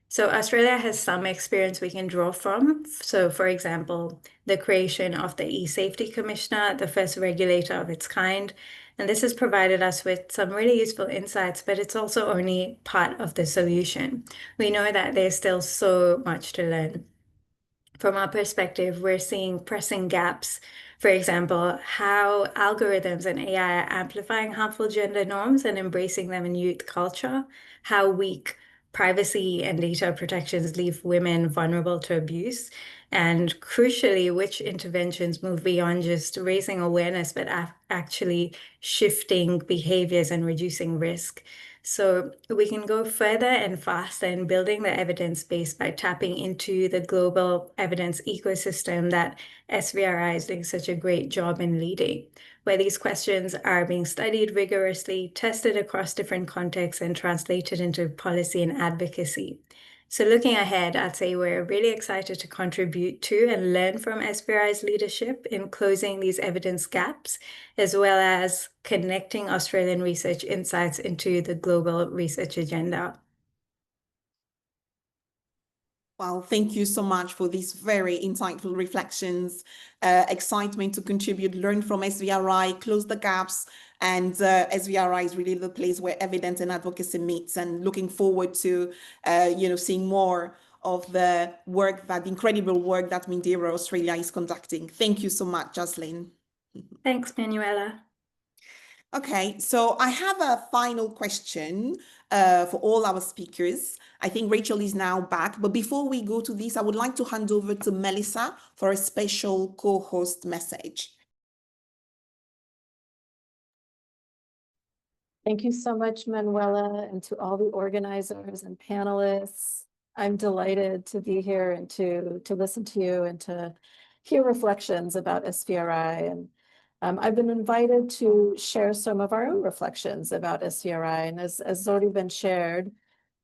So Australia has some experience we can draw from. So for example, the creation of the E-Safety Commissioner, the first regulator of its kind. And this has provided us with some really useful insights, but it's also only part of the solution. We know that there's still so much to learn. From our perspective, we're seeing pressing gaps. For example, how algorithms and AI are amplifying harmful gender norms and embracing them in youth culture, how weak privacy and data protections leave women vulnerable to abuse, and crucially, which interventions move beyond just raising awareness, but actually shifting behaviors and reducing risk. So we can go further and faster in building the evidence base by tapping into the global evidence ecosystem that SVRI is doing such a great job in leading, where these questions are being studied rigorously, tested across different contexts, and translated into policy and advocacy. So looking ahead, I'd say we're really excited to contribute to and learn from SVRI's leadership in closing these evidence gaps, as well as connecting Australian research insights into the global research agenda. Well, thank you so much for these very insightful reflections, excitement to contribute, learn from SVRI, close the gaps, and SVRI is really the place where evidence and advocacy meets, and looking forward to, seeing more of the work, that incredible work that Mindero Australia is conducting. Thank you so much, Jocelyn. Thanks, Manuela. Okay, so I have a final question for all our speakers. I think Rachel is now back, but before we go to this, I would like to hand over to Melissa for a special co-host message. Thank you so much, Manuela, and to all the organizers and panelists. I'm delighted to be here and to listen to you and to hear reflections about SVRI. And I've been invited to share some of our own reflections about SVRI. And as already been shared,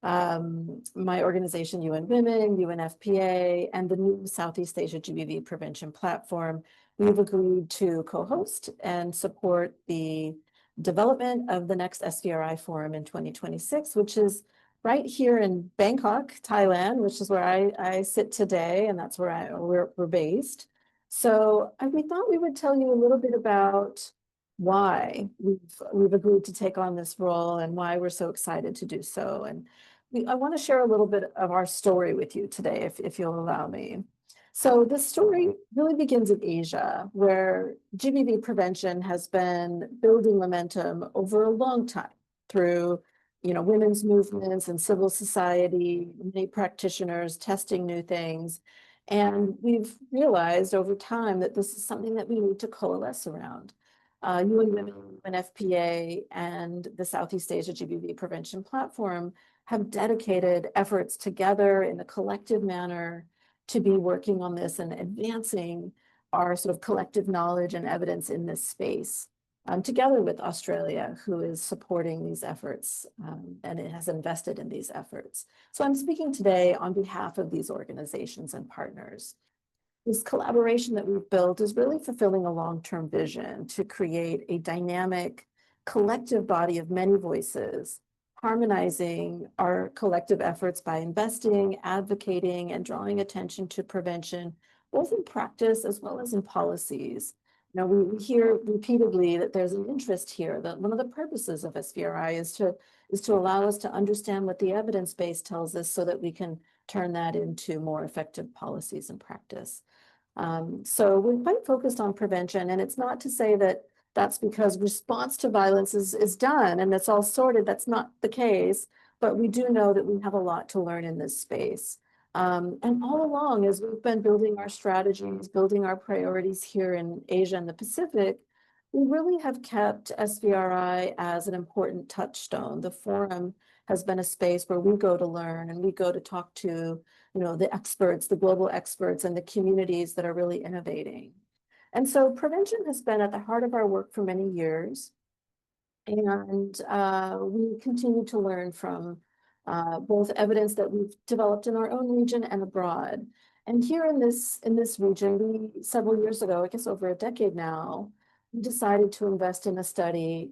my organization, UN Women UNFPA, and the new Southeast Asia GBV Prevention Platform, we've agreed to co-host and support the development of the next SVRI Forum in 2026, which is right here in Bangkok, Thailand, which is where I sit today, and that's where we're based. So we thought we would tell you a little bit about why we've agreed to take on this role and why we're so excited to do so. And I want to share a little bit of our story with you today, if you'll allow me. So this story really begins in Asia, where GBV prevention has been building momentum over a long time through, women's movements and civil society, many practitioners testing new things. And we've realized over time that this is something that we need to coalesce around. UN Women UNFPA and the Southeast Asia GBV Prevention Platform have dedicated efforts together in a collective manner to be working on this and advancing our sort of collective knowledge and evidence in this space, together with Australia, who is supporting these efforts and it has invested in these efforts. So I'm speaking today on behalf of these organizations and partners. This collaboration that we've built is really fulfilling a long-term vision to create a dynamic, collective body of many voices, harmonizing our collective efforts by investing, advocating, and drawing attention to prevention both in practice as well as in policies. Now, we hear repeatedly that there's an interest here, that one of the purposes of SVRI is to allow us to understand what the evidence base tells us so that we can turn that into more effective policies and practice. So we're quite focused on prevention, and it's not to say that that's because response to violence is done and it's all sorted. That's not the case, but we do know that we have a lot to learn in this space. And all along, as we've been building our strategies, building our priorities here in Asia and the Pacific, we really have kept SVRI as an important touchstone. The forum has been a space where we go to learn and we go to talk to, the experts, the global experts, and the communities that are really innovating. And so prevention has been at the heart of our work for many years. And we continue to learn from both evidence that we've developed in our own region and abroad. And here in this region, we several years ago, I guess over a decade now, we decided to invest in a study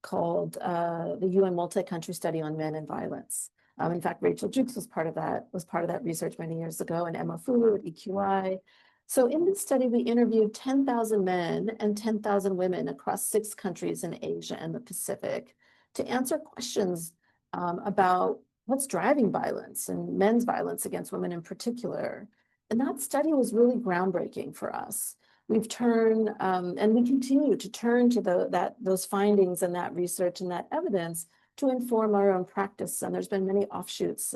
called the UN Multi-Country Study on Men and Violence. In fact, Rachel Jukes was part of that research many years ago, and Emma Fulu at EQI. So in this study, we interviewed 10,000 men and 10,000 women across 6 countries in Asia and the Pacific to answer questions about what's driving violence and men's violence against women in particular. And that study was really groundbreaking for us. We've turned, and we continue to turn to those findings and that research and that evidence to inform our own practice. And there's been many offshoots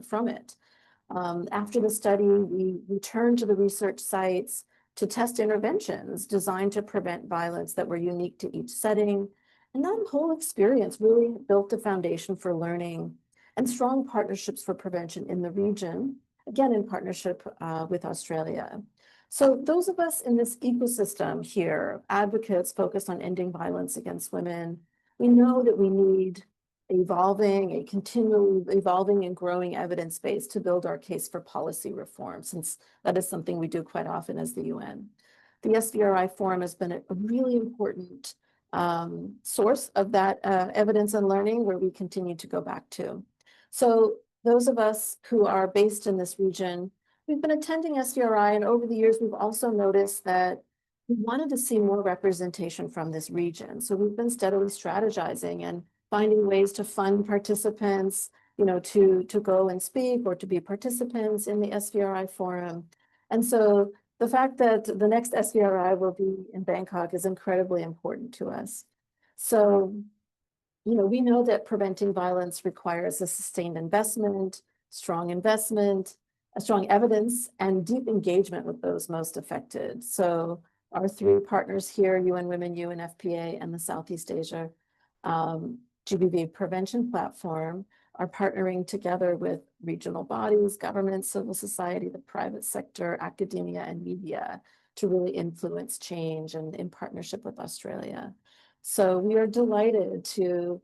from it. After the study, we returned to the research sites to test interventions designed to prevent violence that were unique to each setting. And that whole experience really built a foundation for learning and strong partnerships for prevention in the region, again, in partnership with Australia. So those of us in this ecosystem here, advocates focused on ending violence against women, we know that we need a continually evolving and growing evidence base to build our case for policy reform, since that is something we do quite often as the UN. The SVRI Forum has been a really important source of that evidence and learning where we continue to go back to. So those of us who are based in this region, we've been attending SVRI, and over the years, we've also noticed that we wanted to see more representation from this region. So we've been steadily strategizing and finding ways to fund participants, to go and speak or to be participants in the SVRI Forum. And so the fact that the next SVRI will be in Bangkok is incredibly important to us. So, we know that preventing violence requires a sustained investment, strong evidence, and deep engagement with those most affected. So our 3 partners here, UN Women UNFPA and the Southeast Asia GBV Prevention Platform, are partnering together with regional bodies, governments, civil society, the private sector, academia, and media to really influence change, and in partnership with Australia. So we are delighted to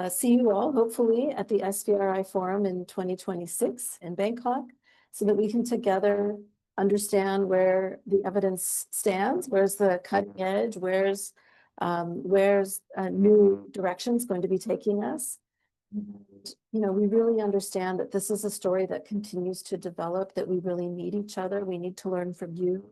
see you all, hopefully, at the SVRI Forum in 2026 in Bangkok, so that we can together understand where the evidence stands, where's the cutting edge, where's new directions going to be taking us. And, we really understand that this is a story that continues to develop, that we really need each other. We need to learn from you,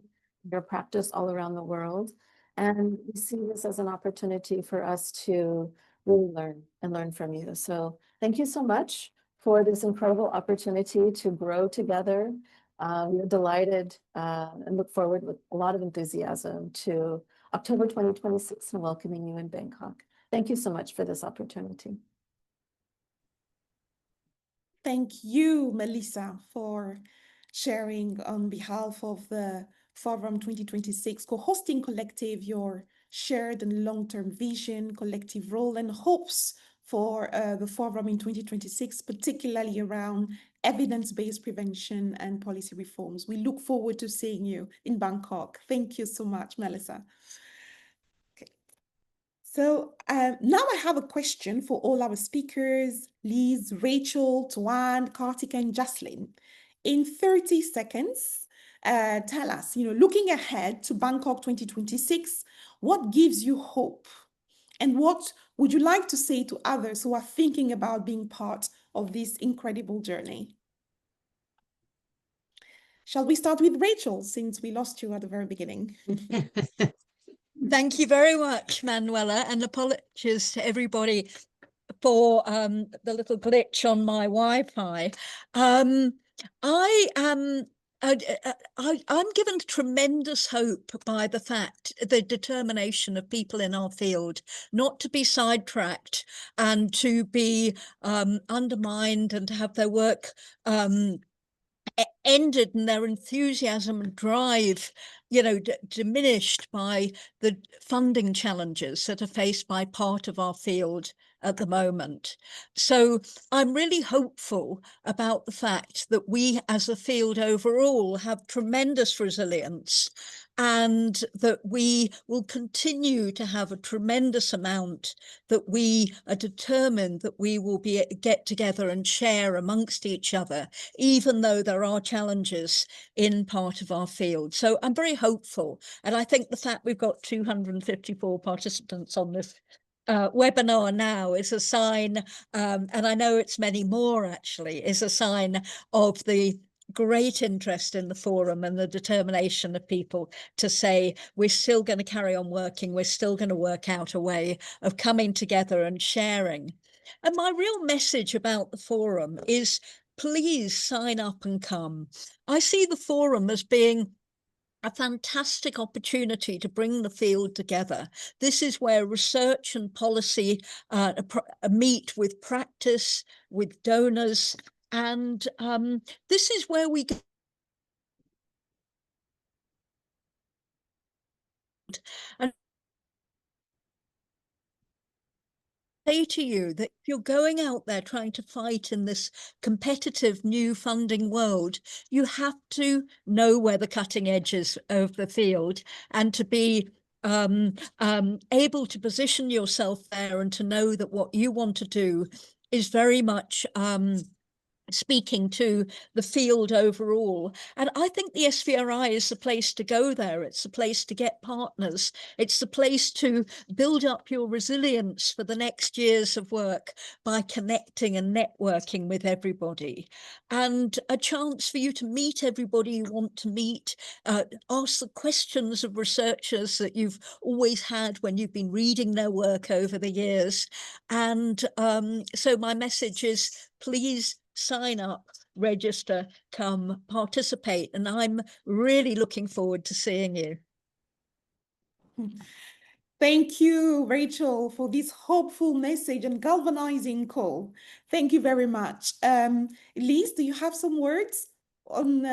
your practice all around the world. And we see this as an opportunity for us to really learn from you. So thank you so much for this incredible opportunity to grow together. We are delighted and look forward with a lot of enthusiasm to October 2026 and welcoming you in Bangkok. Thank you so much for this opportunity. Thank you, Melissa, for sharing on behalf of the Forum 2026 co-hosting collective your shared and long-term vision, collective role, and hopes for the Forum in 2026, particularly around evidence-based prevention and policy reforms. We look forward to seeing you in Bangkok. Thank you so much, Melissa. Okay. So now I have a question for all our speakers, Liz, Rachel, Tuan, Kartika, and Jocelyn. In 30 seconds, tell us, looking ahead to Bangkok 2026, what gives you hope? And what would you like to say to others who are thinking about being part of this incredible journey? Shall we start with Rachel, since we lost you at the very beginning? Thank you very much, Manuela, and apologies to everybody for the little glitch on my Wi-Fi. I'm given tremendous hope by the determination of people in our field not to be sidetracked and to be undermined and to have their work ended and their enthusiasm and drive, diminished by the funding challenges that are faced by part of our field at the moment. So I'm really hopeful about the fact that we as a field overall have tremendous resilience, and that we will continue to have a tremendous amount that we are determined that we will get together and share amongst each other, even though there are challenges in part of our field. So I'm very hopeful. And I think the fact we've got 254 participants on this webinar now is a sign, and I know it's many more actually, is a sign of the great interest in the forum and the determination of people to say, we're still going to carry on working, we're still going to work out a way of coming together and sharing. And my real message about the forum is, please sign up and come. I see the forum as being a fantastic opportunity to bring the field together. This is where research and policy meet with practice, with donors, and this is where we and say to you that if you're going out there trying to fight in this competitive new funding world, you have to know where the cutting edges of the field, and to be able to position yourself there, and to know that what you want to do is very much speaking to the field overall. And I think the SVRI is the place to go there. It's the place to get partners. It's the place to build up your resilience for the next years of work by connecting and networking with everybody, and a chance for you to meet everybody you want to meet, ask the questions of researchers that you've always had when you've been reading their work over the years. And so my message is, please sign up, register, come, participate, and I'm really looking forward to seeing you. Thank you, Rachel, for this hopeful message and galvanizing call. Thank you very much. Liz, do you have some words on?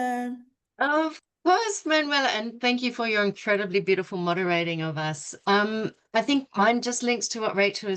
Of course, Manuela, and thank you for your incredibly beautiful moderating of us. I think mine just links to what Rachel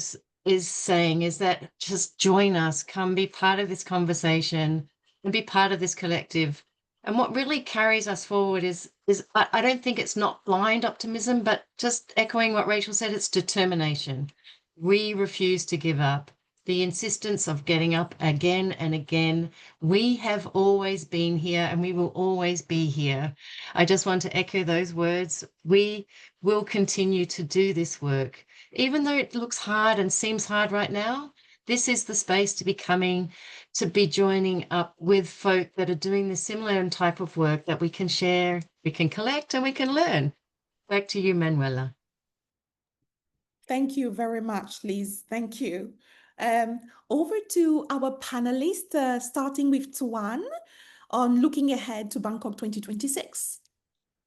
is saying, is that just join us, come be part of this conversation and be part of this collective. And what really carries us forward is I don't think it's not blind optimism, but just echoing what Rachel said, it's determination. We refuse to give up. The insistence of getting up again and again. We have always been here and we will always be here. I just want to echo those words. We will continue to do this work. Even though it looks hard and seems hard right now, this is the space to be joining up with folk that are doing the similar type of work that we can share, we can collect, and we can learn. Back to you, Manuela. Thank you very much, Liz. Thank you. Over to our panelists, starting with Tuan on looking ahead to Bangkok 2026.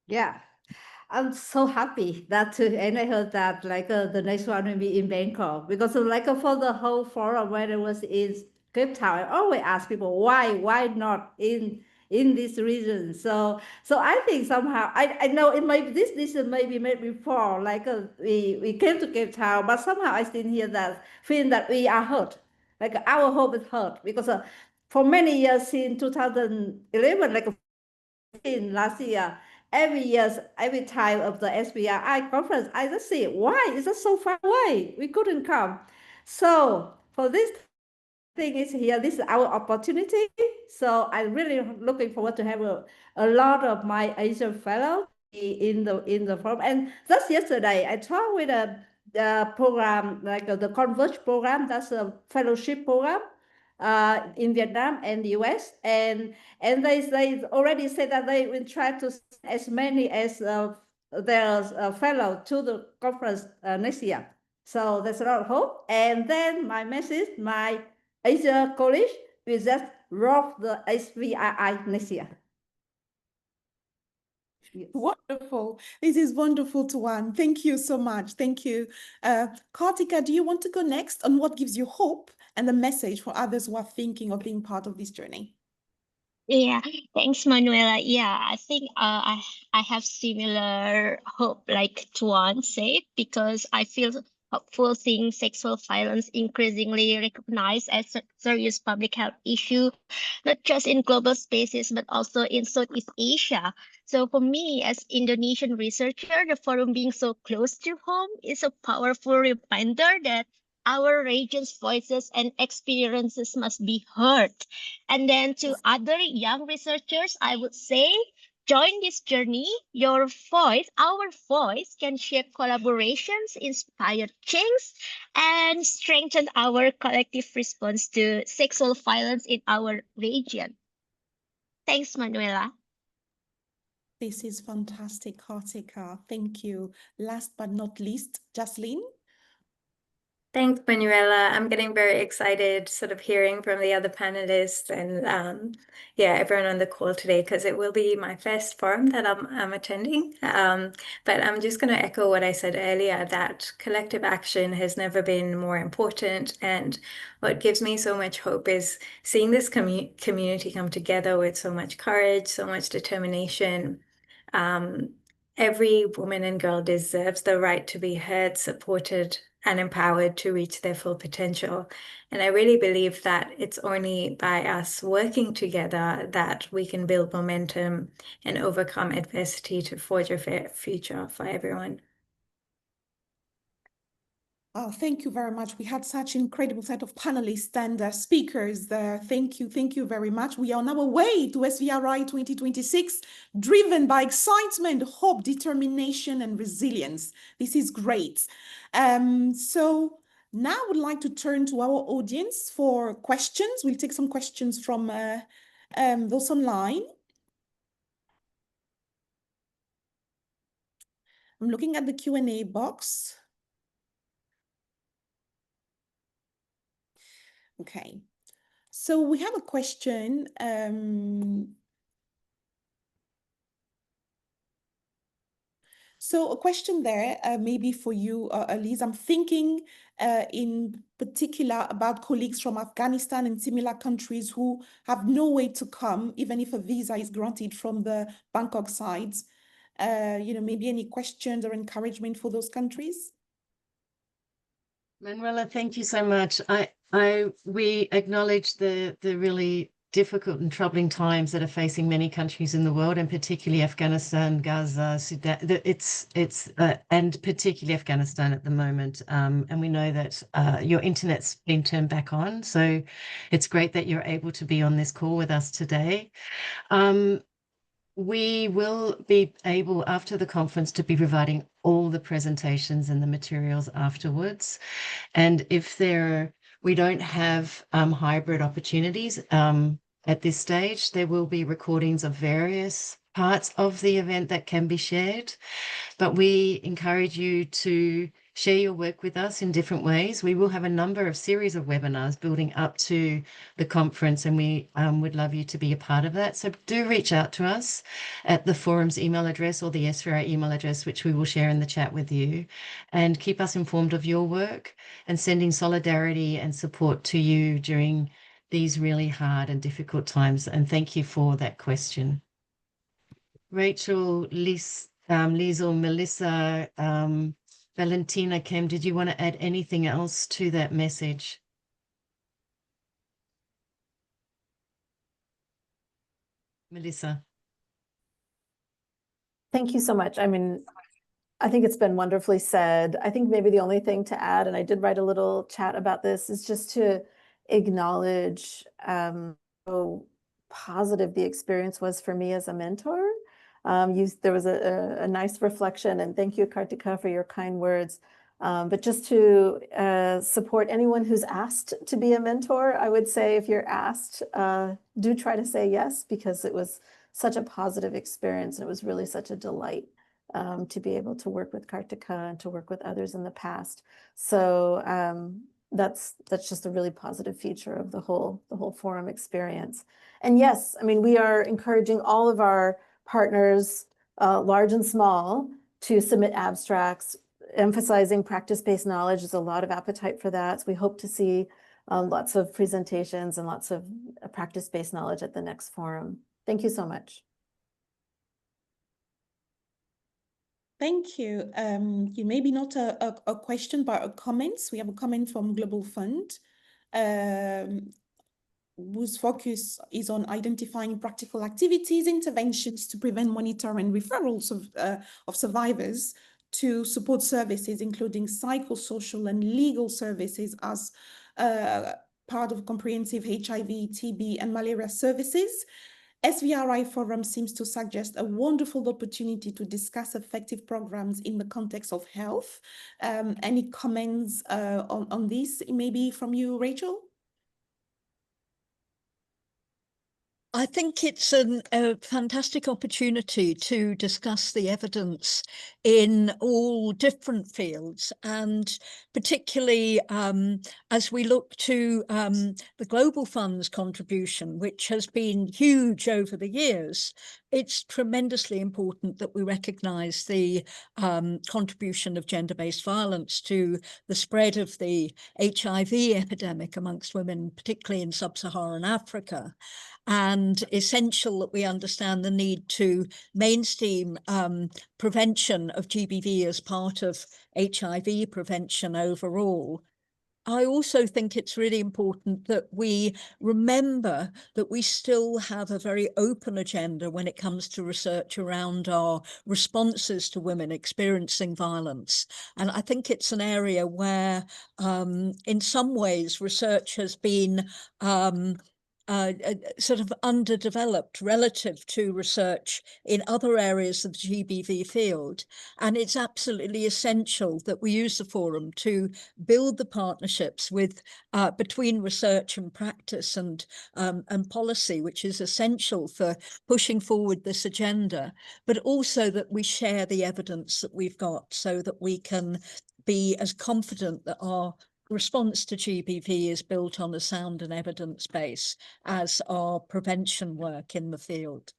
Yeah. I'm so happy that and I heard that the next one will be in Bangkok, because for the whole forum when it was in Cape Town, I always ask people why not in this region. So I think somehow I know it might this decision may be made before, we came to Cape Town, but somehow I still hear that feeling that we are hurt, our hope is hurt, because for many years since 2011, in last year, every year, every time of the SVRI conference, I just see, why is it so far away? We couldn't come. So for this thing is here, this is our opportunity. So I'm really looking forward to have a lot of my Asian fellows in the forum. And just yesterday, I talked with the program, the Converge program, that's a fellowship program. in Vietnam and the US, and they already said that they will try to send as many as their fellow to the conference next year. So there's a lot of hope. And then my message, my Asia colleague will just rock the SVRI next year. Yes. Wonderful. This is wonderful, Tuan. Thank you so much. Thank you. Kartika, do you want to go next on what gives you hope and the message for others who are thinking of being part of this journey? Yeah, thanks, Manuela. Yeah, I think I have similar hope like Tuan said, because I feel hopeful seeing sexual violence increasingly recognized as a serious public health issue, not just in global spaces, but also in Southeast Asia. So for me, as Indonesian researcher, the forum being so close to home is a powerful reminder that our region's voices and experiences must be heard. And then to other young researchers, I would say, join this journey. Your voice, our voice, can shape collaborations, inspire change, and strengthen our collective response to sexual violence in our region. Thanks, Manuela. This is fantastic, Kartika. Thank you. Last but not least, Jaslyn. Thanks, Manuela. I'm getting very excited sort of hearing from the other panelists and yeah, everyone on the call today, because it will be my first forum that I'm attending. But I'm just going to echo what I said earlier, that collective action has never been more important. And what gives me so much hope is seeing this community come together with so much courage, so much determination. Every woman and girl deserves the right to be heard, supported, and empowered to reach their full potential. And I really believe that it's only by us working together that we can build momentum and overcome adversity to forge a fair future for everyone. Oh, thank you very much. We had such an incredible set of panelists and speakers there. Thank you very much. We are on our way to SVRI 2026, driven by excitement, hope, determination, and resilience. This is great. So now I would like to turn to our audience for questions. We'll take some questions from those online. I'm looking at the Q&A box. Okay, so we have a question. So a question there, maybe for you, Elise. I'm thinking in particular about colleagues from Afghanistan and similar countries who have no way to come, even if a visa is granted from the Bangkok side. Maybe any questions or encouragement for those countries? Manuela, thank you so much. We acknowledge the really difficult and troubling times that are facing many countries in the world, and particularly Afghanistan, Gaza, Sudan. And particularly Afghanistan at the moment. And we know that your internet's been turned back on, so it's great that you're able to be on this call with us today. We will be able, after the conference, to be providing all the presentations and the materials afterwards. And if we don't have hybrid opportunities at this stage, there will be recordings of various parts of the event that can be shared. But we encourage you to share your work with us in different ways. We will have a series of webinars building up to the conference, and we would love you to be a part of that. So do reach out to us at the forum's email address or the SVRI email address, which we will share in the chat with you, and keep us informed of your work and sending solidarity and support to you during these really hard and difficult times. And thank you for that question. Rachel, Liz, or Melissa, Valentina, Kim, did you want to add anything else to that message? Melissa. Thank you so much. I mean, I think it's been wonderfully said. I think maybe the only thing to add, and I did write a little chat about this, is just to acknowledge how positive the experience was for me as a mentor. There was a nice reflection, and thank you, Kartika, for your kind words But just to support anyone who's asked to be a mentor, I would say if you're asked, do try to say yes, because it was such a positive experience. And it was really such a delight to be able to work with Kartika and to work with others in the past. So that's just a really positive feature of the whole forum experience. And yes, I mean, we are encouraging all of our partners, large and small, to submit abstracts, emphasizing practice-based knowledge. There's a lot of appetite for that. So we hope to see lots of presentations and lots of practice-based knowledge at the next forum. Thank you so much. Thank you. You maybe not a question, but a comment. We have a comment from Global Fund, whose focus is on identifying practical activities, interventions to prevent, monitor, and referrals of survivors to support services, including psychosocial and legal services as part of comprehensive HIV, TB, and malaria services. SVRI Forum seems to suggest a wonderful opportunity to discuss effective programs in the context of health. Any comments on this, maybe from you, Rachel? I think it's a fantastic opportunity to discuss the evidence in all different fields, and particularly as we look to the Global Fund's contribution, which has been huge over the years. It's tremendously important that we recognise the contribution of gender-based violence to the spread of the HIV epidemic amongst women, particularly in sub-Saharan Africa. And essential that we understand the need to mainstream prevention of GBV as part of HIV prevention overall. I also think it's really important that we remember that we still have a very open agenda when it comes to research around our responses to women experiencing violence. And I think it's an area where, in some ways, research has been sort of underdeveloped relative to research in other areas of the GBV field. And it's absolutely essential that we use the forum to build the partnerships with between research and practice and policy, which is essential for pushing forward this agenda, but also that we share the evidence that we've got so that we can be as confident that our response to GBV is built on a sound and evidence base as our prevention work in the field.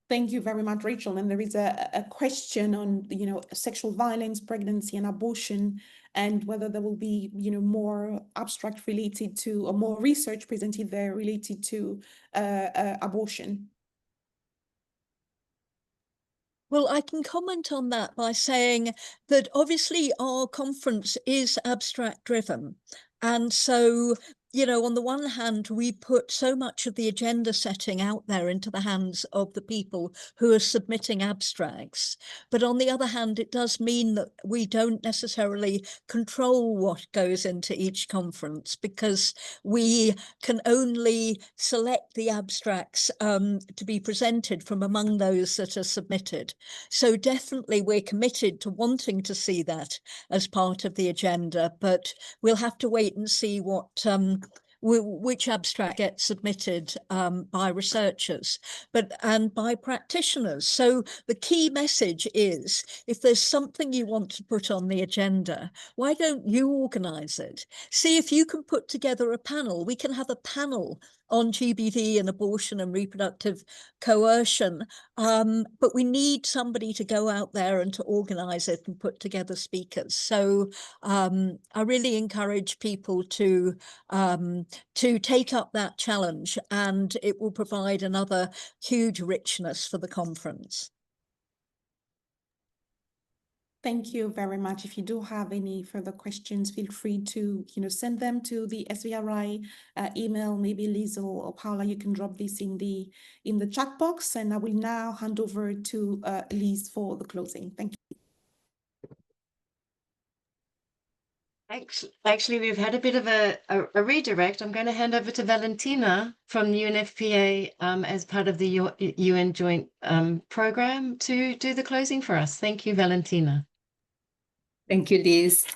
Thank you very much, Rachel. And there is a question on, sexual violence, pregnancy, and abortion, and whether there will be, more abstract related to, or more research presented there related to abortion. Well, I can comment on that by saying that obviously our conference is abstract driven. And so, on the one hand, we put so much of the agenda setting out there into the hands of the people who are submitting abstracts. But on the other hand, it does mean that we don't necessarily control what goes into each conference, because we can only select the abstracts to be presented from among those that are submitted. So definitely we're committed to wanting to see that as part of the agenda, but we'll have to wait and see what which abstract gets submitted by researchers and by practitioners. So the key message is, if there's something you want to put on the agenda, why don't you organise it? See if you can put together a panel. We can have a panel on GBV and abortion and reproductive coercion, but we need somebody to go out there and to organise it and put together speakers. So I really encourage people to take up that challenge, and it will provide another huge richness for the conference. Thank you very much. If you do have any further questions, feel free to, send them to the SVRI email. Maybe Liesl or Paula, you can drop this in the chat box. And I will now hand over to Liz for the closing. Thank you. Actually, we've had a bit of a redirect. I'm going to hand over to Valentina from the UNFPA as part of the UN joint program to do the closing for us. Thank you, Valentina. Thank you, Liz.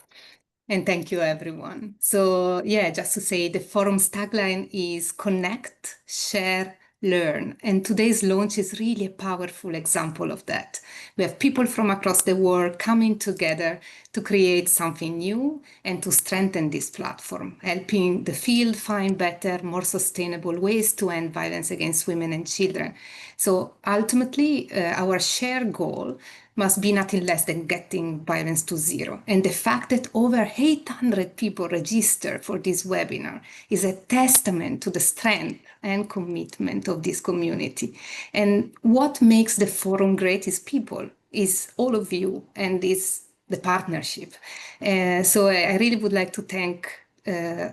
And thank you, everyone. So yeah, just to say, the forum's tagline is connect, share, learn. And today's launch is really a powerful example of that. We have people from across the world coming together to create something new and to strengthen this platform, helping the field find better, more sustainable ways to end violence against women and children. So ultimately, our shared goal must be nothing less than getting violence to zero. And the fact that over 800 people registered for this webinar is a testament to the strength and commitment of this community. And what makes the forum great is people, is all of you, and is the partnership. So I really would like to thank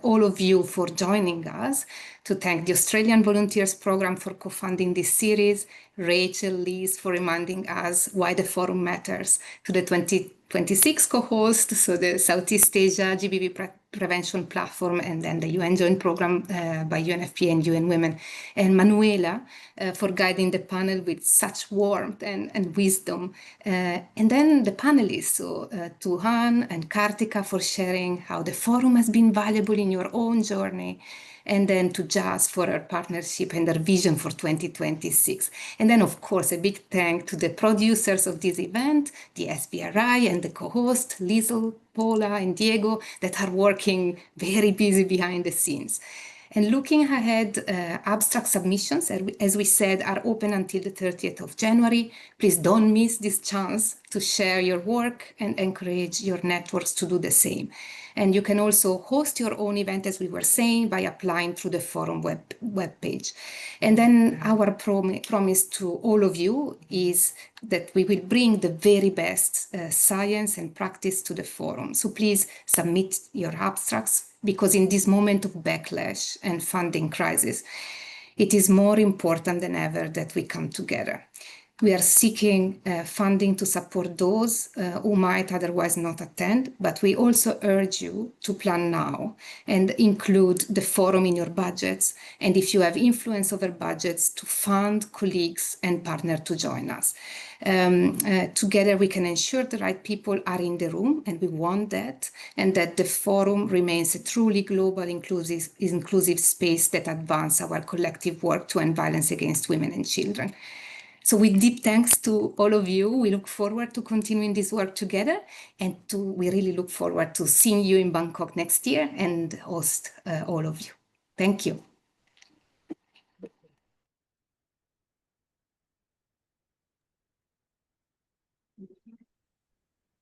all of you for joining us, to thank the Australian Volunteers Programme for co-funding this series, Rachel, Liz for reminding us why the forum matters, to the 2026 co-host, so the Southeast Asia GBV Prevention Platform, and then the UN Joint Programme by UNFPA and UN Women, and Manuela for guiding the panel with such warmth and wisdom. And then the panelists, so Tuhan and Kartika for sharing how the forum has been valuable in your own journey, and then to Jazz for her partnership and her vision for 2026. And then, of course, a big thank to the producers of this event, the SVRI and the co-host, Liesl, Paula, and Diego, that are working very busy behind the scenes. And looking ahead, abstract submissions, as we said, are open until the 30th of January. Please don't miss this chance to share your work and encourage your networks to do the same. And you can also host your own event, as we were saying, by applying through the forum webpage. And then our promise to all of you is that we will bring the very best science and practice to the forum. So please submit your abstracts, because in this moment of backlash and funding crisis, it is more important than ever that we come together. We are seeking funding to support those who might otherwise not attend, but we also urge you to plan now and include the forum in your budgets. And if you have influence over budgets, to fund colleagues and partner to join us. Together we can ensure the right people are in the room, and we want that, and that the forum remains a truly global, inclusive space that advances our collective work to end violence against women and children. So with deep thanks to all of you, we look forward to continuing this work together, and we really look forward to seeing you in Bangkok next year and host all of you. Thank you.